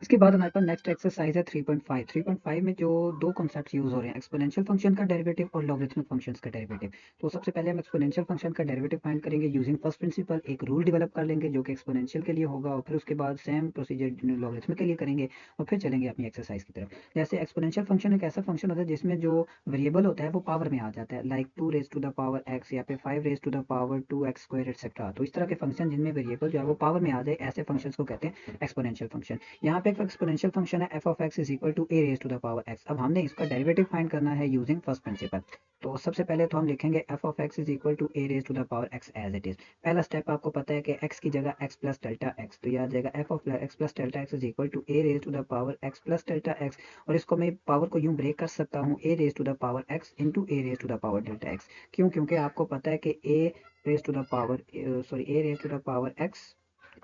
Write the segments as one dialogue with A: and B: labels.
A: इसके बाद हमारे पास नेक्स्ट एक्सरसाइज है 3.5। 3.5 में जो दो कॉन्सेप्ट्स यूज हो रहे हैं, एक्सपोनेंशियल फंक्शन का डेरिवेटिव और लॉगरिथमिक फंक्शंस का डेरिवेटिव। तो सबसे पहले हम एक्सपोनेंशियल फंक्शन का डेरिवेटिव फाइंड करेंगे यूजिंग फर्स्ट प्रिंसिपल। एक रूल डेवलप कर लेंगे जो कि एक्सपोनेंशियल के लिए होगा, और फिर उसके बाद सेम प्रोसीजर लॉगरिथमिक के लिए करेंगे, और फिर चलेंगे अपनी एक्सरसाइज की तरफ। जैसे एक्सपोनेंशियल फंक्शन एक ऐसा फंक्शन होता है जिसमें जो वेरिएबल होता है वो पावर में आ जाता है, like 2 raise to the power x या फिर 5 raise to the power 2x square etcetera. तो इस तरह के फंक्शन जिनमें वेरिएबल जो है वो पावर में आ जाए, ऐसे फंक्शंस को कहते हैं एक्सपोनेंशियल फंक्शन। यहाँ पे एक एक्सपोनेंशियल फंक्शन है f of x is equal to a raise to the power x. अब हमने इसका डेरिवेटिव फाइंड करना है यूजिंग फर्स्ट प्रिंसिपल। तो सबसे पहले तो हम लिखेंगे f of x is equal to a raise to the power x as it is. पहला स्टेप आपको पता है कि एक्स की जगह एक्स प्लस डेल्टा एक्स, तो यह आ जाएगा f of x plus delta x is equal to a raise to the power x plus delta x. और इसको मैं पावर को यूं ब्रेक कर सकता हूँ, a raise to the power x into a raise to the power delta x. क्यों? क्योंकि आपको पता है कि a raise to the power a raise to the power x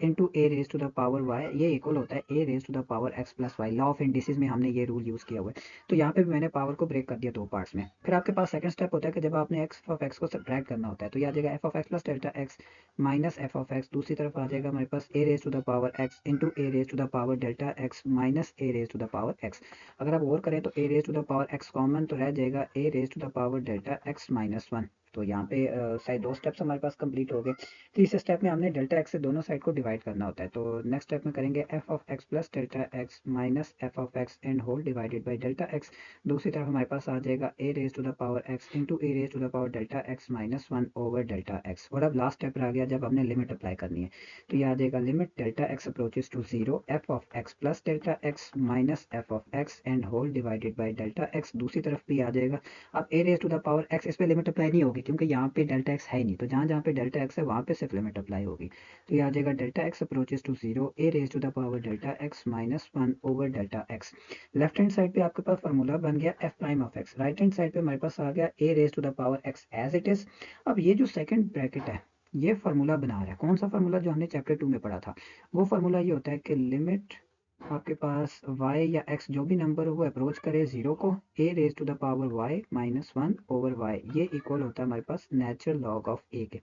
A: into a raise to the power y, ये equal होता है a raise to the power x plus y. Law of indices में हमने ये रूल यूज किया हुआ है। तो यहाँ पे भी मैंने पावर को ब्रेक कर दिया दो पार्ट्स में। फिर आपके पास सेकंड स्टेप होता है कि जब आपने एक्स ऑफ एक्स को सब्ट्रैक्ट करना होता है, तो यह आ जाएगा f of x plus delta x minus f of x. दूसरी तरफ आ जाएगा हमारे पास a raise to the power x into a raise to the power delta x minus a raise to the power x. अगर आप और करें तो a raise to the power x common, तो रह जाएगा a raise to the power delta x minus one. तो यहाँ पे शायद दो स्टेप्स हमारे पास कंप्लीट हो गए। तीसरे स्टेप में हमने डेल्टा एक्स से दोनों साइड को डिवाइड करना होता है। तो नेक्स्ट स्टेप में करेंगे f of x plus delta x minus f of x and whole divided by delta x. दूसरी तरफ हमारे पास आ जाएगा a raise to the power x into a raise to the power delta x minus one over delta x. और अब last step रह गया जब हमने लिमिट अप्लाई करनी है। तो यह आ जाएगा limit delta x approaches to zero f of x plus delta x minus f of x and whole divided by delta x. दूसरी तरफ भी आ जाएगा। अब a raise to the power x, इस पे लिमिट अप्लाई नहीं होगी क्योंकि यहाँ पे डेल्टा एक्स है ही नहीं, तो जहाँ जहाँ पे डेल्टा एक्स है वहाँ पे सिर्फ लिमिट अप्लाई होगी। तो ये आ जाएगा delta x approaches to zero a raise to the power delta x minus one over delta x. Left hand side पे आपके पास फॉर्मूला बन गया f prime of x. Right hand side पे हमारे पास आ गया a raise to the power x as it is. अब ये जो सेकंड ब्रैकेट है, ये फार्मूला बना रहा है कौन सा फार्मूला? जो हमने चैप्टर 2 में पढ़ा था। वो फार्मूला ये होता है कि लिमिट आपके पास y या x जो भी नंबर हो वो अप्रोच करे जीरो को, a raise to the power y minus one over y, ये इक्वल होता है हमारे पास नेचुरल लॉग ऑफ a के।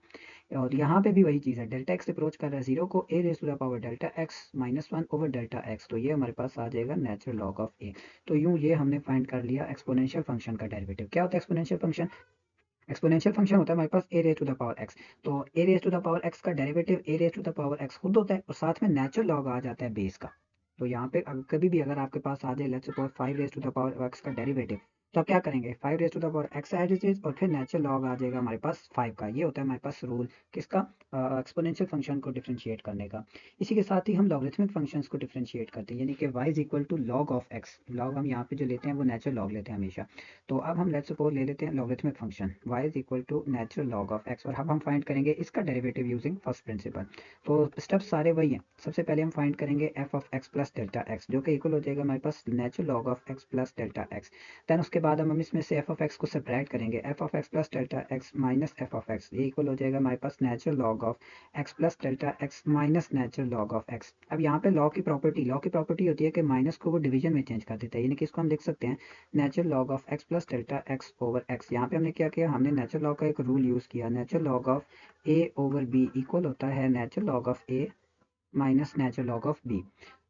A: और यहाँ पे भी वही चीज़ है, डेल्टा एक्स अप्रोच कर रहा है जीरो को, a raise to the power delta x minus one over delta x. तो ये हमारे पास आ जाएगा नेचुरल लॉग ऑफ a। तो यूँ ये हमने फाइंड कर लिया एक्सपोनेंशियल फंक्शन का डेरिवेटिव। क्या होता है एक्सपोनेंशियल फंक्शन? एक्सपोनेंशियल फंक्शन होता है हमारे पास a raise to the power x. तो a raise to the power x का derivative a raise to the power x खुद होता है, और साथ में नेचुरल लॉग आ जाता है बेस का। तो यहाँ पे कभी भी अगर आपके पास आ जाए let's suppose 5 raise to the power x का डेरिवेटिव, तो आप क्या करेंगे? 5 raise to the power x as it is, और फिर नेचुरल लॉग आ जाएगा हमारे पास 5 का। ये होता है हमारे पास रूल किसका? एक्सपोनेंशियल फंक्शन को डिफरेंशिएट करने का। इसी के साथ ही हम लॉगरिथमिक फंक्शंस को डिफरेंशिएट करते हैं, यानी कि y is equal to log of x. Log हम यहाँ पे जो लेते हैं वो नेचुरल लॉग लेते हैं हमेशा। तो अब हम लेट्स सपोज ले लेते हैं logarithmic function y is equal to natural log of x, और अब हम फाइंड करेंगे इसका डेरिवेटिव यूजिंग फर्स्ट प्रिंसिपल। तो स्टेप्स सारे वही हैं। सबसे पहले हम फाइंड करेंगे f of x plus delta x, जो कि इक्वल हो जाएगा हमारे पास natural log of x plus delta x। Then उसके बाद हम इसमें से f ऑफ x को सब्ट्रैक्ट करेंगे, f of x plus delta x minus f of x, ये इक्वल हो जाएगा हमारे पास natural log of x plus delta x minus natural log of x। अब यहाँ पे लॉ की प्रॉपर्टी होती है कि माइनस को वो डिवीजन में चेंज कर देता है, यानी कि इसको हम लिख सकते हैं natural log of x plus delta x over x. यहाँ पे हमने क्या किया? हमने नेचुरल लॉग का एक रूल यूज किया, natural log of a over b equal होता है natural log of a minus natural log of b.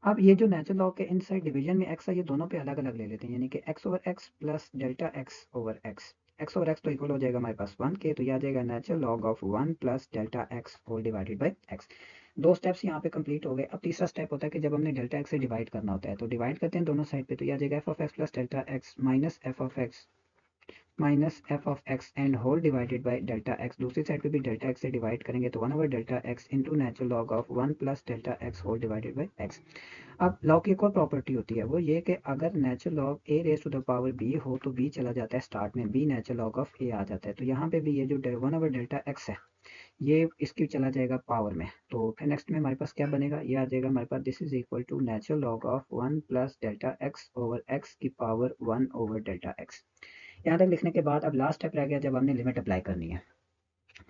A: अब ये जो नेचुरल लॉग के इनसाइड डिवीजन में एक्स है, ये दोनों पे अलग अलग ले लेते हैं, यानी कि x over x plus delta x over x. X over x तो इक्वल हो जाएगा हमारे पास वन के, तो यह आ जाएगा natural log of one plus delta x whole divided by x. दो स्टेप्स यहाँ पे कंप्लीट हो गए। अब तीसरा स्टेप होता है कि जब हमने डेल्टा एक्स से डिवाइड करना होता है, तो डिवाइड करते हैं दोनों साइड पे, तो यह आ जाएगा f of x plus delta x minus f of x minus f of x and whole divided by delta x. दूसरी साइड पे भी डेल्टा एक्स से डिवाइड करेंगे तो one over delta x into natural log of one plus delta x whole divided by x. अब log की एक और प्रॉपर्टी होती है, वो ये कि अगर natural log a raise to the power b हो तो बी चला जाता है स्टार्ट में, b natural log of a आ जाता है। तो यहाँ पे भी ये जो वन ओवर डेल्टा एक्स है, ये इसकी चला जाएगा पावर में। तो फिर नेक्स्ट में हमारे पास क्या बनेगा? ये आ जाएगा हमारे पास this is equal to natural log of one plus delta x over x की power one over delta x. यहाँ तक लिखने के बाद अब लास्ट स्टेप रह गया जब हमने लिमिट अप्लाई करनी है।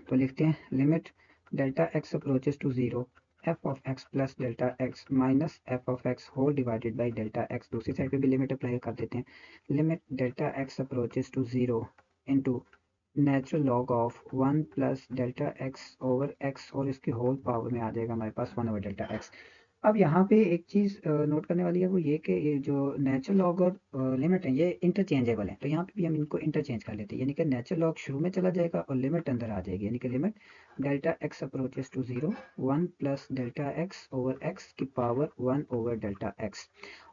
A: तो लिखते हैं limit delta x approaches to zero f of x plus delta x minus f of x whole divided by delta x. दूसरी साइड पे भी लिमिट अप्लाई कर देते हैं, limit delta x approaches to zero into natural log of one plus delta x over x, और इसकी whole power में आ जाएगा हमारे पास वन ओवर डेल्टा एक्स। अब यहाँ पे एक चीज़ नोट करने वाली है वो ये कि ये जो नेचुरल लॉग और लिमिट है ये इंटरचेंजेबल है, तो यहाँ पे भी हम इनको इंटरचेंज कर लेते हैं, यानी कि नेचुरल लॉग शुरू में चला जाएगा और लिमिट अंदर आ जाएगी, यानी कि limit delta x approaches to 0 1 plus delta x over x की पावर 1 ओवर डेल्टा एक्स।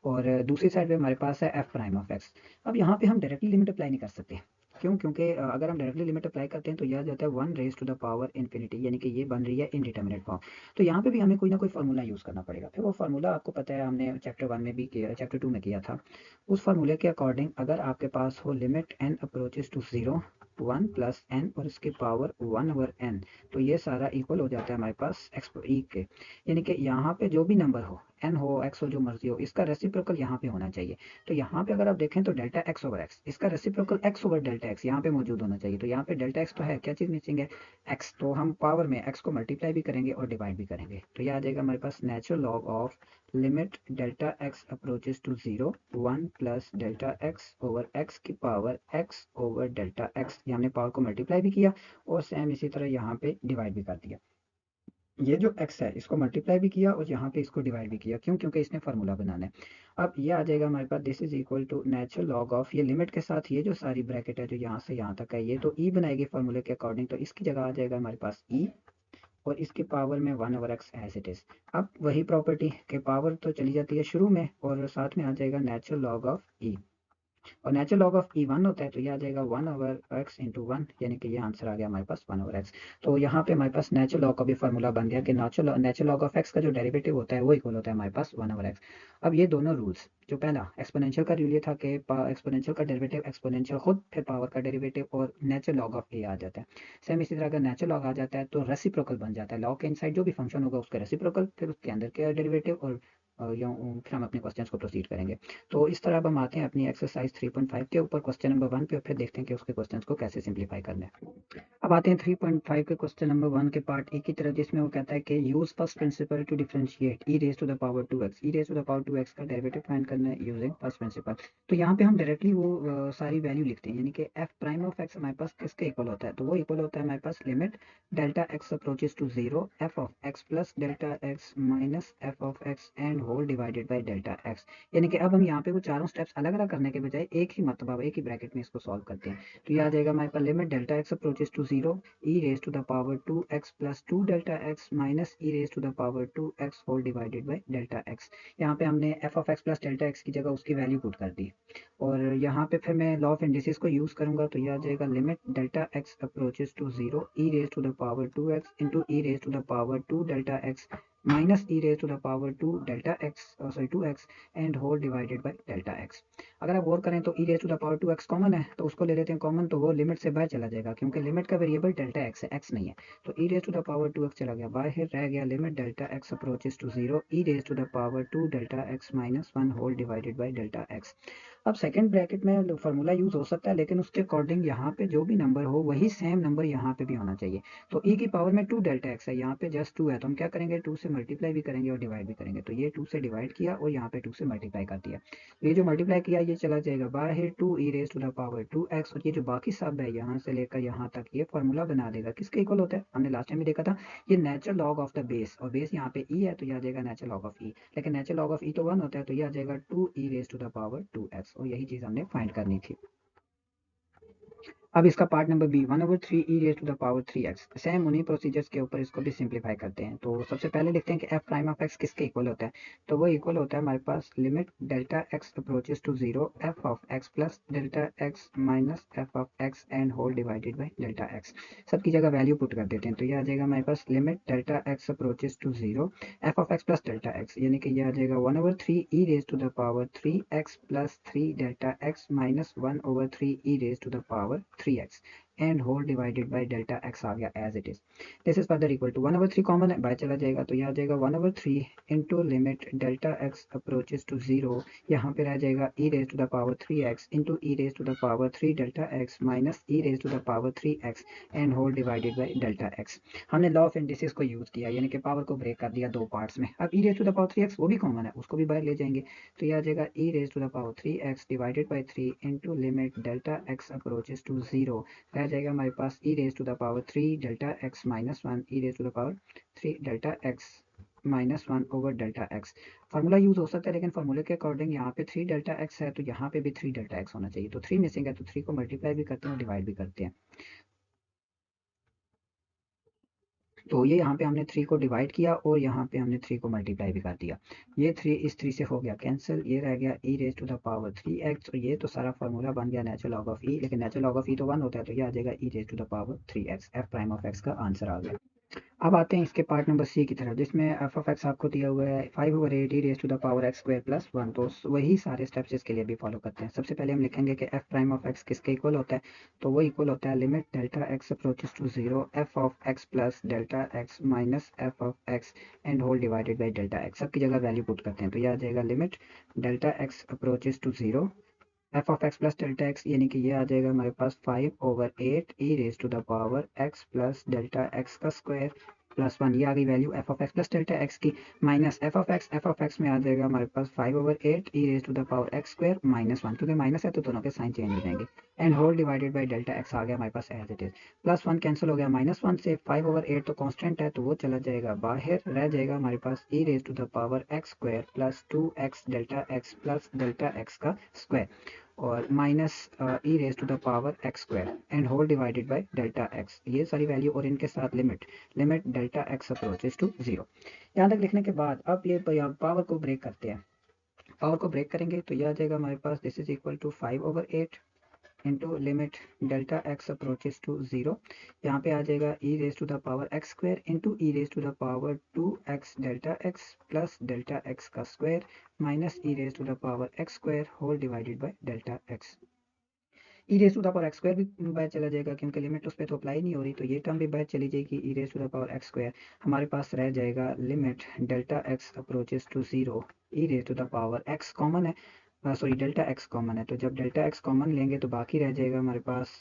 A: और दूसरी साइड पे हमारे पास है एफ प्राइम ऑफ एक्स। अब यहाँ पे हम डायरेक्टली लिमिट अप्लाई नहीं कर सकते। क्यों? क्योंकि अगर हम डायरेक्टली लिमिट अप्लाई करते हैं तो यह आ जाता है 1 raise to the power infinity, यानी कि ये बन रही है इनडिटर्मिनेट फॉर्म। तो यहाँ पे भी हमें कोई ना कोई फार्मूला यूज़ करना पड़ेगा। फिर वो फार्मूला आपको पता है हमने चैप्टर 1 में भी किया, चैप्टर 2 में किया था। उस फार्मूले के अकॉर्डिंग अगर आपके पास हो limit n approaches to 0 1 plus n और इसकी पावर 1 ओवर n, तो ये सारा इक्वल हो जाता है हमारे पास एक्स ई के, यानी कि यहाँ पे जो भी नंबर हो n हो x हो जो मर्जी हो इसका रेसिप्रोकल यहाँ पे होना चाहिए। तो यहाँ पे अगर आप देखें तो डेल्टा x ओवर x, इसका reciprocal x over delta x यहाँ पे मौजूद होना चाहिए। तो यहाँ पे डेल्टा x तो है, क्या चीज़ मिसिंग है? x। तो हम पावर में x को मल्टीप्लाई भी करेंगे और डिवाइड भी करेंगे, तो यह आ जाएगा हमारे पास natural log of limit delta x approaches to 0 1 plus delta x over x की power x over delta x। ये हमने पावर को मल्टीप्लाई भी किया और सेम इसी तरह यहाँ पे डिवाइड भी कर दिया। ये जो x है इसको मल्टीप्लाई भी किया और यहाँ पे इसको डिवाइड भी किया। क्यों? क्योंकि इसने फार्मूला बनाना है। अब ये आ जाएगा हमारे पास this is equal to natural log of, ये लिमिट के साथ ये जो सारी ब्रैकेट है जो यहाँ से यहाँ तक है ये तो e बनाएगी फार्मूले के अकॉर्डिंग, तो इसकी जगह आ जाएगा हमारे पास e और इसके पावर में 1 over x as it is. अब वही प्रॉपर्टी के पावर तो चली जाती है शुरू में और साथ में आ जाएगा नेचुरल लॉग ऑफ ई, और नेचुरल लॉग ऑफ ई 1 होता है तो ये आ जाएगा 1 ओवर एक्स इंटू 1, यानी कि ये आंसर आ गया हमारे पास 1 ओवर एक्स। तो यहाँ पे हमारे पास नेचुरल लॉग का भी फार्मूला बन गया कि नेचुरल लॉग ऑफ एक्स का जो डेरिवेटिव होता है वो इक्वल होता है हमारे पास 1 ओवर एक्स। अब ये दोनों रूल्स, जो पहला एक्सपोनेंशियल का रूल ये था कि एक्सपोनेंशियल का डेरिवेटिव एक्सपोनेंशियल खुद फिर पावर का डेरिवेटिव और नेचुरल लॉग ऑफ ए आ जाता है। सेम इसी तरह अगर नेचुरल लॉग आ जाता है तो रेसिप्रोकल बन जाता है, लॉग के इनसाइड जो भी फंक्शन होगा उसका रेसिप्रोकल फिर उसके अंदर के डेरिवेटिव और फिर हम अपने क्वेश्चंस को प्रोसीड करेंगे। तो इस तरह अब हम आते हैं अपनी एक्सरसाइज 3.5 के ऊपर क्वेश्चन नंबर 1 पे और फिर देखते हैं कि उसके क्वेश्चंस को कैसे सिंप्लीफाई करना है। अब आते हैं 3.5 के क्वेश्चन नंबर 1 के पार्ट ए की तरफ, जिसमें वो कहता है कि use first principle to differentiate e raise to the power 2x, e raise to the power 2x का डेरिवेटिव फाइंड करना है यूजिंग फर्स्ट प्रिंसिपल। तो यहाँ पे हम डायरेक्टली वो सारी वैल्यू लिखते हैं, यानी कि एफ प्राइम ऑफ एक्स हमारे पास किसके इक्वल होता है? तो वो इक्वल होता है हमारे पास limit delta x approaches to 0 f of x plus delta x minus f of x and whole divided by delta x. यानी कि अब हम यहाँ पे वो चारों स्टेप्स अलग अलग करने के बजाय एक ही मरतबा एक ही ब्रैकेट में इसको सॉल्व करते हैं। तो ये आ जाएगा हमारे पास limit delta x approaches to 0 e raised to the power 2x plus 2 delta x minus e raised to the power 2x whole divided by delta x। यहाँ पे हमने f of x plus delta x की जगह उसकी value put कर दी और यहाँ पे फिर मैं लॉ ऑफ इंडिसेस को यूज करूंगा, तो यह आ जाएगा limit delta x approaches to 0 e raised to the power 2x into e raised to the power 2 delta x minus e raised to the power 2 delta x 2x and whole divided by delta x। अगर आप गौर करें तो e raised to the power 2x common है तो उसको ले लेते हैं कॉमन, तो वो लिमिट से बाहर चला जाएगा क्योंकि लिमिट का वेरिएबल डेल्टा x है, x नहीं है। तो e raised to the power 2x चला गया बाहर, रह गया limit delta x approaches to 0 e raised to the power 2 delta x minus 1 whole divided by delta x। अब सेकंड ब्रैकेट में फार्मूला यूज हो सकता है लेकिन उसके अकॉर्डिंग यहाँ पे जो भी नंबर हो वही सेम नंबर यहाँ पे भी होना चाहिए। तो e की पावर में 2 डेल्टा x है, यहाँ पे जस्ट 2 है तो हम क्या करेंगे 2 से मल्टीप्लाई भी करेंगे और डिवाइड भी करेंगे। तो ये 2 से डिवाइड किया और यहाँ पे 2 से मल्टीप्लाई कर दिया, ये जो मल्टीप्लाई किया ये चला जाएगा बाहर 2 e raise to the power 2x और ये जो बाकी सब है यहाँ से लेकर यहाँ तक ये फार्मूला बना देगा किसके इक्वल होता है? हमने लास्ट टाइम भी देखा था ये natural log of the base, और बेस यहाँ पे e है तो यह आ जाएगा नेचुरल लॉग ऑफ e, लेकिन नेचुरल लॉग ऑफ e तो 1 होता है तो यह आ जाएगा 2 e raise to the power 2x और यही चीज हमने फाइंड करनी थी। अब इसका part number b 1/3 e raise to the power 3x, same उन्हीं प्रोसीजर्स के ऊपर इसको भी सिंप्लीफाई करते हैं। तो सबसे पहले लिखते हैं कि f प्राइम ऑफ x किसके इक्वल होता है? तो वो इक्वल होता है हमारे पास limit delta x approaches to 0 f of x plus delta x minus f of x and whole divided by delta x। सबकी जगह वैल्यू पुट कर देते हैं तो ये आ जाएगा हमारे पास limit delta x approaches to 0 f of x plus delta x, यानी कि ये आ जाएगा 1/3 e raise to the power 3x plus 3 delta x minus 1/3 e raise to the power 3x and whole divided by delta x आ गया as it is. This is further equal to 1/3 common है by चला जाएगा तो यह आ जाएगा 1/3 into limit delta x approaches to 0, यहाँ पे रह जाएगा e raise to the power 3x into e raise to the power 3 delta x minus e raise to the power 3x and whole divided by delta x। हमने law of indices को use किया यानी कि power को break कर दिया दो parts में। अब e raise to the power 3x वो भी कॉमन है उसको भी बाहर ले जाएंगे तो यह आ जाएगा e raise to the power 3x divided by 3 into limit delta x approaches to 0, रह जाएगा हमारे पास e raise to the power 3 delta x minus 1 e raise to the power 3 delta x minus one over delta x. Formula use हो सकता है लेकिन फार्मूले के अकॉर्डिंग यहाँ पे 3 डेल्टा एक्स है तो यहाँ पे भी 3 डेल्टा एक्स होना चाहिए। तो 3 मिसिंग है तो 3 को मल्टीप्लाई भी करते हैं और डिवाइड भी करते हैं। तो ये यहाँ पे हमने 3 को डिवाइड किया और यहाँ पे हमने 3 को मल्टीप्लाई भी कर दिया। ये 3 इस 3 से हो गया कैंसिल, ये रह गया e raise to the power 3x और ये तो सारा फार्मूला बन गया नेचुरल लॉग ऑफ e, लेकिन नेचुरल लॉग ऑफ e तो 1 होता है तो ये आ जाएगा e raise to the power 3x। f prime of x का आंसर आ गया। अब आते हैं इसके पार्ट नंबर सी की तरफ जिसमें एफ ऑफ एक्स आपको दिया हुआ है 5/8 e raise to the power x square plus 1। तो वही सारे स्टेप्स इसके लिए भी फॉलो करते हैं। सबसे पहले हम लिखेंगे कि एफ प्राइम ऑफ एक्स किसके इक्वल होता है, तो वो इक्वल होता है limit delta x approaches to zero f of x plus delta x minus f of x and whole divided by delta x. सबकी जगह वैल्यू पुट करते हैं तो यह आ जाएगा limit delta x approaches to zero f of x plus delta x, यानी कि ये आ जाएगा हमारे पास 5/8 e raise to the power x plus delta x का स्क्वायर प्लस 1। ये आ गई value f of x plus delta x की, माइनस एफ ऑफ एक्स में आ जाएगा हमारे पास 5/8 e raise to the power x square minus 1, क्योंकि माइनस है तो दोनों के साइन चेंज हो जाएंगे and whole divided by delta x आ गया हमारे पास as it is. Plus 1 cancel हो गया, माइनस 1 से 5/8 तो कांस्टेंट है तो वो चला जाएगा बाहर, रह जाएगा हमारे पास e raise to the power x square plus 2x delta x plus delta x का स्क्वायर और minus e raise to the power x square and whole divided by delta x. ये सारी वैल्यू और इनके साथ limit delta x approaches to zero. यहाँ तक लिखने के बाद अब ये पावर को ब्रेक करते हैं। पावर को ब्रेक करेंगे तो यह आ जाएगा हमारे पास this is equal to 5/8 into limit delta x approaches to zero. यहाँ पे आ जाएगा e raise to the power x square into e raise to the power 2x delta x plus delta x का square minus e raise to the power x square whole divided by delta x. E raise to the power x square भी by चला जाएगा क्योंकि limit उस पर तो apply नहीं हो रही, तो ये टर्म भी बाय चली जाएगी। E raise to the power x square हमारे पास रह जाएगा limit delta x approaches to zero e raise to the power x common है, सॉरी डेल्टा एक्स कॉमन है, तो जब डेल्टा एक्स कॉमन लेंगे तो बाकी रह जाएगा हमारे पास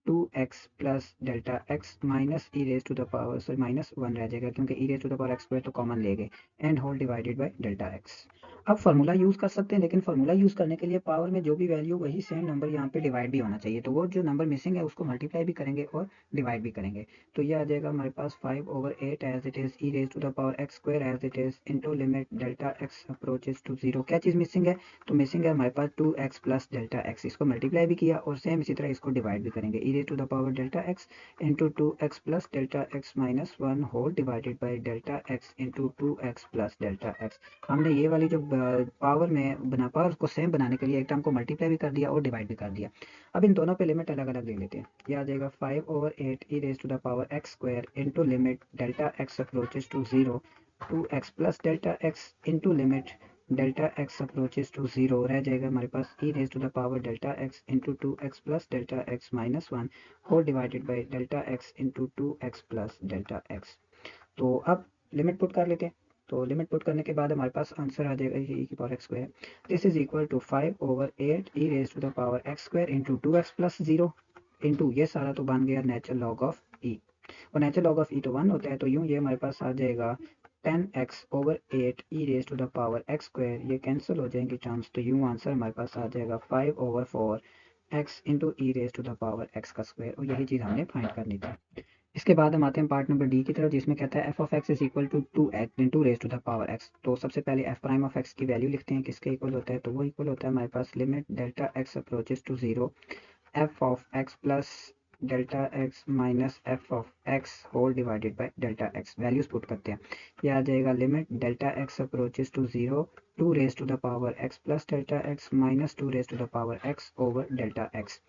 A: 2x plus delta x minus e raise to the power sorry minus 1 रह जाएगा क्योंकि e raise to the power x square तो कॉमन ले गए and whole divided by delta x. अब फार्मूला यूज कर सकते हैं लेकिन फार्मूला यूज करने के लिए पावर में जो भी वैल्यू वही सेम नंबर यहाँ पे डिवाइड भी होना चाहिए, तो वो जो नंबर मिसिंग है उसको मल्टीप्लाई भी करेंगे और डिवाइड भी करेंगे। तो ये आ जाएगा हमारे पास 5/8 as it is e raise to the power x square as it is into limit delta x approaches to zero. क्या चीज मिसिंग है, तो मिसिंग है हमारे पास 2x प्लस डेल्टा एक्स। इसको मल्टीप्लाई भी किया और सेम इसी तरह इसको डिवाइड भी करेंगे। E raise to the power delta x into 2x plus delta x minus 1 whole divided by delta x into 2x plus delta x. हमने ये वाली जो पावर में बना पावर को सेम बनाने के लिए एक टर्म को मल्टीप्लाई भी कर दिया और डिवाइड भी कर दिया। अब इन दोनों पे लिमिट अलग अलग ले लेते हैं। ये आ जाएगा 5/8 e raise to the power x square into limit delta x approaches to zero 2x plus delta x into limit delta x approaches to zero, रह जाएगा हमारे पास e raise to the power delta x into 2x plus delta x minus 1 whole divided by delta x into 2x plus delta x. तो अब limit put कर लेते हैं। तो लिमिट पुट करने के बाद हमारे पास आंसर आ जाएगा ई की power x square this is equal to 5/8 e raise to the power x square into 2x plus zero into ये सारा तो बन गया नेचुरल लॉग ऑफ ई, और नेचुरल लॉग ऑफ ई तो 1 होता है तो यूं ये हमारे पास आ जाएगा 10x/8 e raise to the power x square. ये कैंसिल हो जाएंगे टर्म्स तो यूं आंसर हमारे पास आ जाएगा 5/4 x into e raise to the power x का स्क्वायर, और यही चीज़ हमने फाइंड करनी थी। इसके बाद हम आते हैं पार्ट नंबर डी की तरफ जिसमें कहता है f of x is equal to 2x into raise to the power x. तो सबसे पहले एफ प्राइम ऑफ एक्स की वैल्यू लिखते हैं किसके इक्वल होता है, तो वो इक्वल होता है हमारे पास limit delta x approaches to zero f of x plus delta x minus f of x whole divided by delta x. Values put करते हैं, यह आ जाएगा limit delta x approaches to zero 2 raise to the power x plus delta x minus 2 raise to the power x over delta x.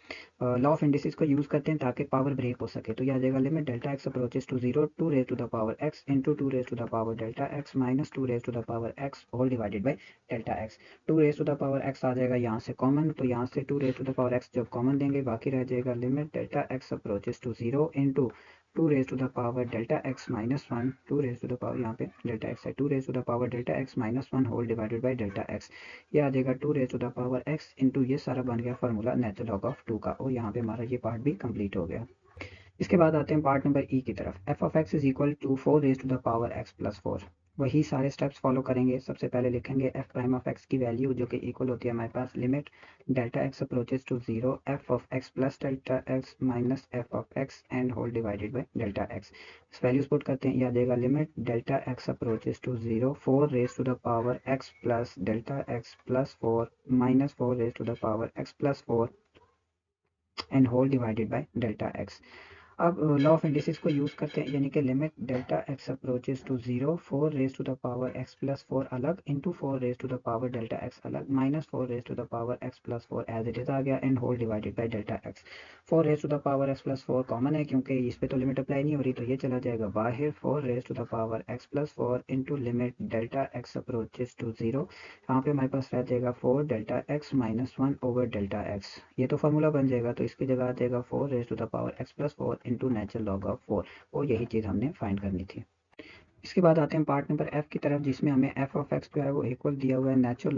A: Law of indices को use करते हैं ताकि power break हो सके, तो यह आ जाएगा limit delta x approaches to zero 2 raise to the power x into 2 raise to the power delta x minus 2 raise to the power x whole divided by delta x. 2 raise to the power x आ जाएगा यहाँ से common, तो यहाँ से 2 raise to the power x जब common देंगे बाकी रह जाएगा limit delta x approaches to zero into 2 raise to the power delta x minus 1 2 raise to the power यहाँ पे डेल्टा एक्स है 2 raise to the power delta x minus 1 whole divided by delta x. ये आ जाएगा 2 raise to the power x into ये सारा बन गया फार्मूला नेचुरल लॉग ऑफ 2 का, और यहाँ पे हमारा ये पार्ट भी कंप्लीट हो गया। इसके बाद आते हैं पार्ट नंबर ई की तरफ। F of x is equal to 4 raise to the power x plus 4। वही सारे स्टेप्स फॉलो करेंगे। सबसे पहले लिखेंगे एफ प्राइम ऑफ एक्स की वैल्यू जो कि इक्वल होती है हमारे पास limit delta x approaches to zero f of x plus delta x minus f of x and whole divided by delta x. इस वैल्यूज पुट करते हैं, यह देगा limit delta x approaches to zero 4 raise to the power x plus delta x plus 4 minus 4 raise to the power x plus 4 and whole divided by delta x. अब law of indices को use करते हैं, यानी कि limit delta x approaches to zero 4 raise to the power x plus 4 अलग into 4 raise to the power delta x अलग minus 4 raise to the power x plus 4 as it is आ गया and whole divided by delta x. 4 raise to the power x plus 4 common है क्योंकि इस पे तो limit apply नहीं हो रही, तो ये चला जाएगा बाहर। 4 raise to the power x plus 4 into limit delta x approaches to zero, यहाँ पे हमारे पास रह जाएगा 4 delta x minus 1 over delta x. ये तो फॉर्मूला बन जाएगा, तो इसकी जगह आ जाएगा 4 raise to the power x plus 4 into natural log of 4। वो यही चीज़ हमने फाइंड करनी थी। इसके बाद आते हैं पार्ट नंबर एफ की तरफ, जिसमें हमें एफ ऑफ एक्स जो है वो इक्वल दिया हुआ है natural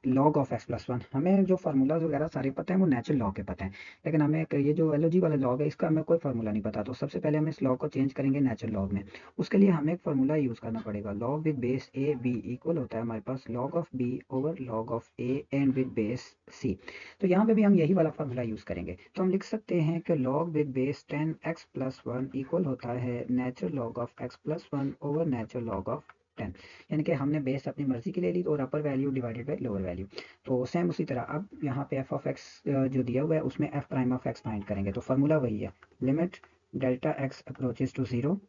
A: log of x plus 1। हमें जो फार्मूलाज वगैरह सारे पता है वो नेचुरल लॉग के पता है, लेकिन हमें ये जो एलओजी वाला लॉग है इसका हमें कोई फार्मूला नहीं पता। तो सबसे पहले हम इस लॉग को चेंज करेंगे नेचुरल लॉग में। उसके लिए हमें एक फार्मूला यूज़ करना पड़ेगा। Log with base a b equal होता है हमारे पास log of b over log of a and with base c. तो यहाँ पे भी हम यही वाला फार्मूला यूज़ करेंगे। तो हम लिख सकते हैं कि log with base 10x plus 1 equal होता है natural log of x plus 1 over natural log of 10। यानी कि हमने बेस अपनी मर्जी की ले ली और अपर value divided by lower value. तो सेम उसी तरह अब यहाँ पे एफ ऑफ एक्स जो दिया हुआ है उसमें f prime of x find करेंगे। तो फार्मूला वही है, limit delta x approaches to zero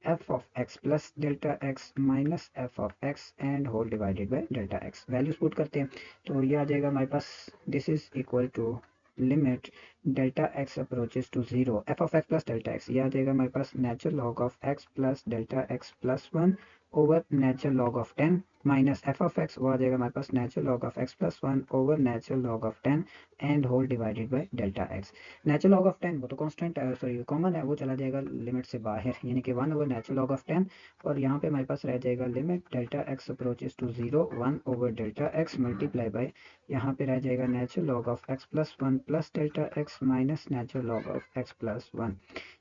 A: f of x plus delta x minus f of x and whole divided by delta x. Values put करते हैं, तो ये आ जाएगा हमारे पास this is equal to limit delta x approaches to zero f of x plus delta x, ये आ जाएगा हमारे पास natural log of x plus delta x plus 1 over natural log of 10 minus f of x, वो आ जाएगा हमारे पास natural log of x plus 1 over natural log of 10 and whole divided by delta x. Natural log of 10 वो तो constant sorry common है, वो चला जाएगा लिमिट से बाहर, यानी कि 1 ओवर नेचुरल लॉग ऑफ 10। और यहाँ पे हमारे पास रह जाएगा limit delta x approaches to zero 1 over delta x multiply by यहाँ पे रह जाएगा natural log of x plus 1 plus delta x minus natural log of x plus 1।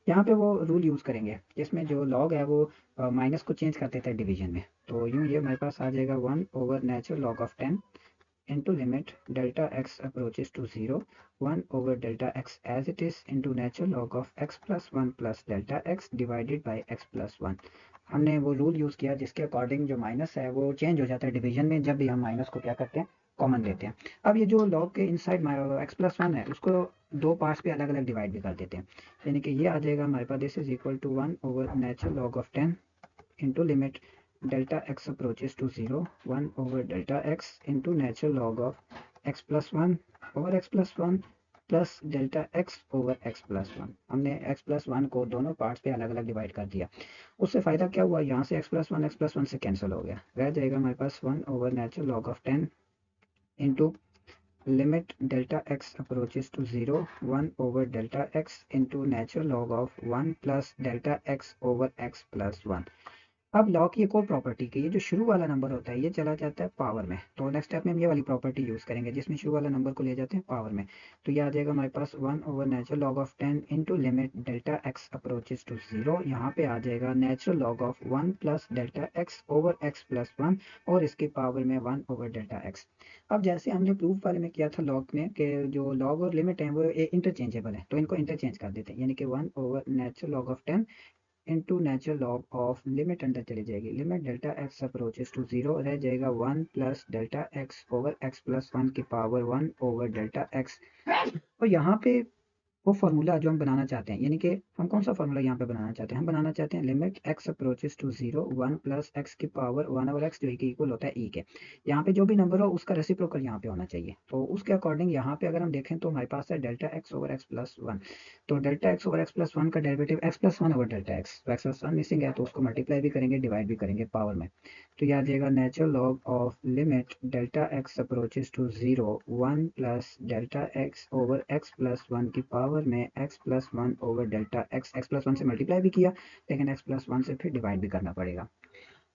A: यहाँ पे वो रूल यूज़ करेंगे जिसमें जो लॉग है वो माइनस को चेंज कर देता है डिवीजन में। तो यूँ ये हमारे पास आ जाएगा 1 over natural log of 10 into limit delta x approaches to 0 1 over delta x as it is into natural log of x plus 1 plus delta x divided by x plus 1। हमने वो रूल यूज़ किया जिसके according जो minus है वो change हो जाता है डिवीजन में जब भी हम माइनस को क्या करते हैं कॉमन लेते हैं। अब ये जो लॉग के इनसाइड एक्स प्लस 1 है उसको दो पार्ट्स पे अलग अलग डिवाइड भी कर देते हैं, यानी कि ये आ जाएगा हमारे पास this is equal to 1 over natural log of 10 into limit delta x approaches to 0 1 over delta x into natural log of x plus 1 over x plus 1 plus delta x over x plus 1। हमने x plus 1 को दोनों parts पे अलग अलग divide कर दिया। उससे फ़ायदा क्या हुआ, यहाँ से x प्लस 1 से कैंसिल हो गया, रह जाएगा हमारे पास 1 over natural log of 10 into limit delta x approaches to 0 1 over delta x into natural log of 1 plus delta x over x plus 1। अब लॉ की एक और प्रॉपर्टी की, ये जो शुरू वाला नंबर होता है ये चला जाता है पावर में। तो नेक्स्ट स्टेप में हम ये वाली प्रॉपर्टी यूज़ करेंगे जिसमें शुरू वाला नंबर को ले जाते हैं पावर में। तो ये आ जाएगा हमारे पास 1 over natural log of 10 into limit delta x approaches to 0, यहाँ पे आ जाएगा natural log of 1 plus delta x over x plus 1 और इसके पावर में 1 ओवर डेल्टा एक्स। अब जैसे हमने प्रूफ वाले में किया था लॉग में कि जो लॉग और लिमिट है वो इंटरचेंजेबल है, तो इनको इंटरचेंज कर देते हैं, यानी कि 1 over natural log of 10 into natural log of limit अंदर चली जाएगी, limit delta x approaches to 0 रह जाएगा 1 plus delta x over x plus 1 की पावर 1 ओवर डेल्टा एक्स। और यहाँ पे वो फार्मूला जो हम बनाना चाहते हैं, यानी कि हम कौन सा फार्मूला यहाँ पे बनाना चाहते हैं, हम बनाना चाहते हैं limit x approaches to 0 1 plus x की पावर 1 ओवर एक्स जो कि इक्वल होता है e के। यहाँ पे जो भी नंबर हो उसका रेसिप्रोकल यहाँ पे होना चाहिए। तो उसके अकॉर्डिंग यहाँ पे अगर हम देखें तो हमारे पास है delta x over x plus 1। तो delta x over x plus 1 का derivative x plus 1 over delta x, तो x प्लस 1 मिसिंग है तो उसको मल्टीप्लाई भी करेंगे डिवाइड भी करेंगे पावर में। तो यह आ जाएगा natural log of limit delta x approaches to 0 1 plus delta x over x plus 1 की पावर में x plus 1 over delta x, x plus 1 से मल्टीप्लाई भी किया लेकिन x प्लस 1 से फिर डिवाइड भी करना पड़ेगा।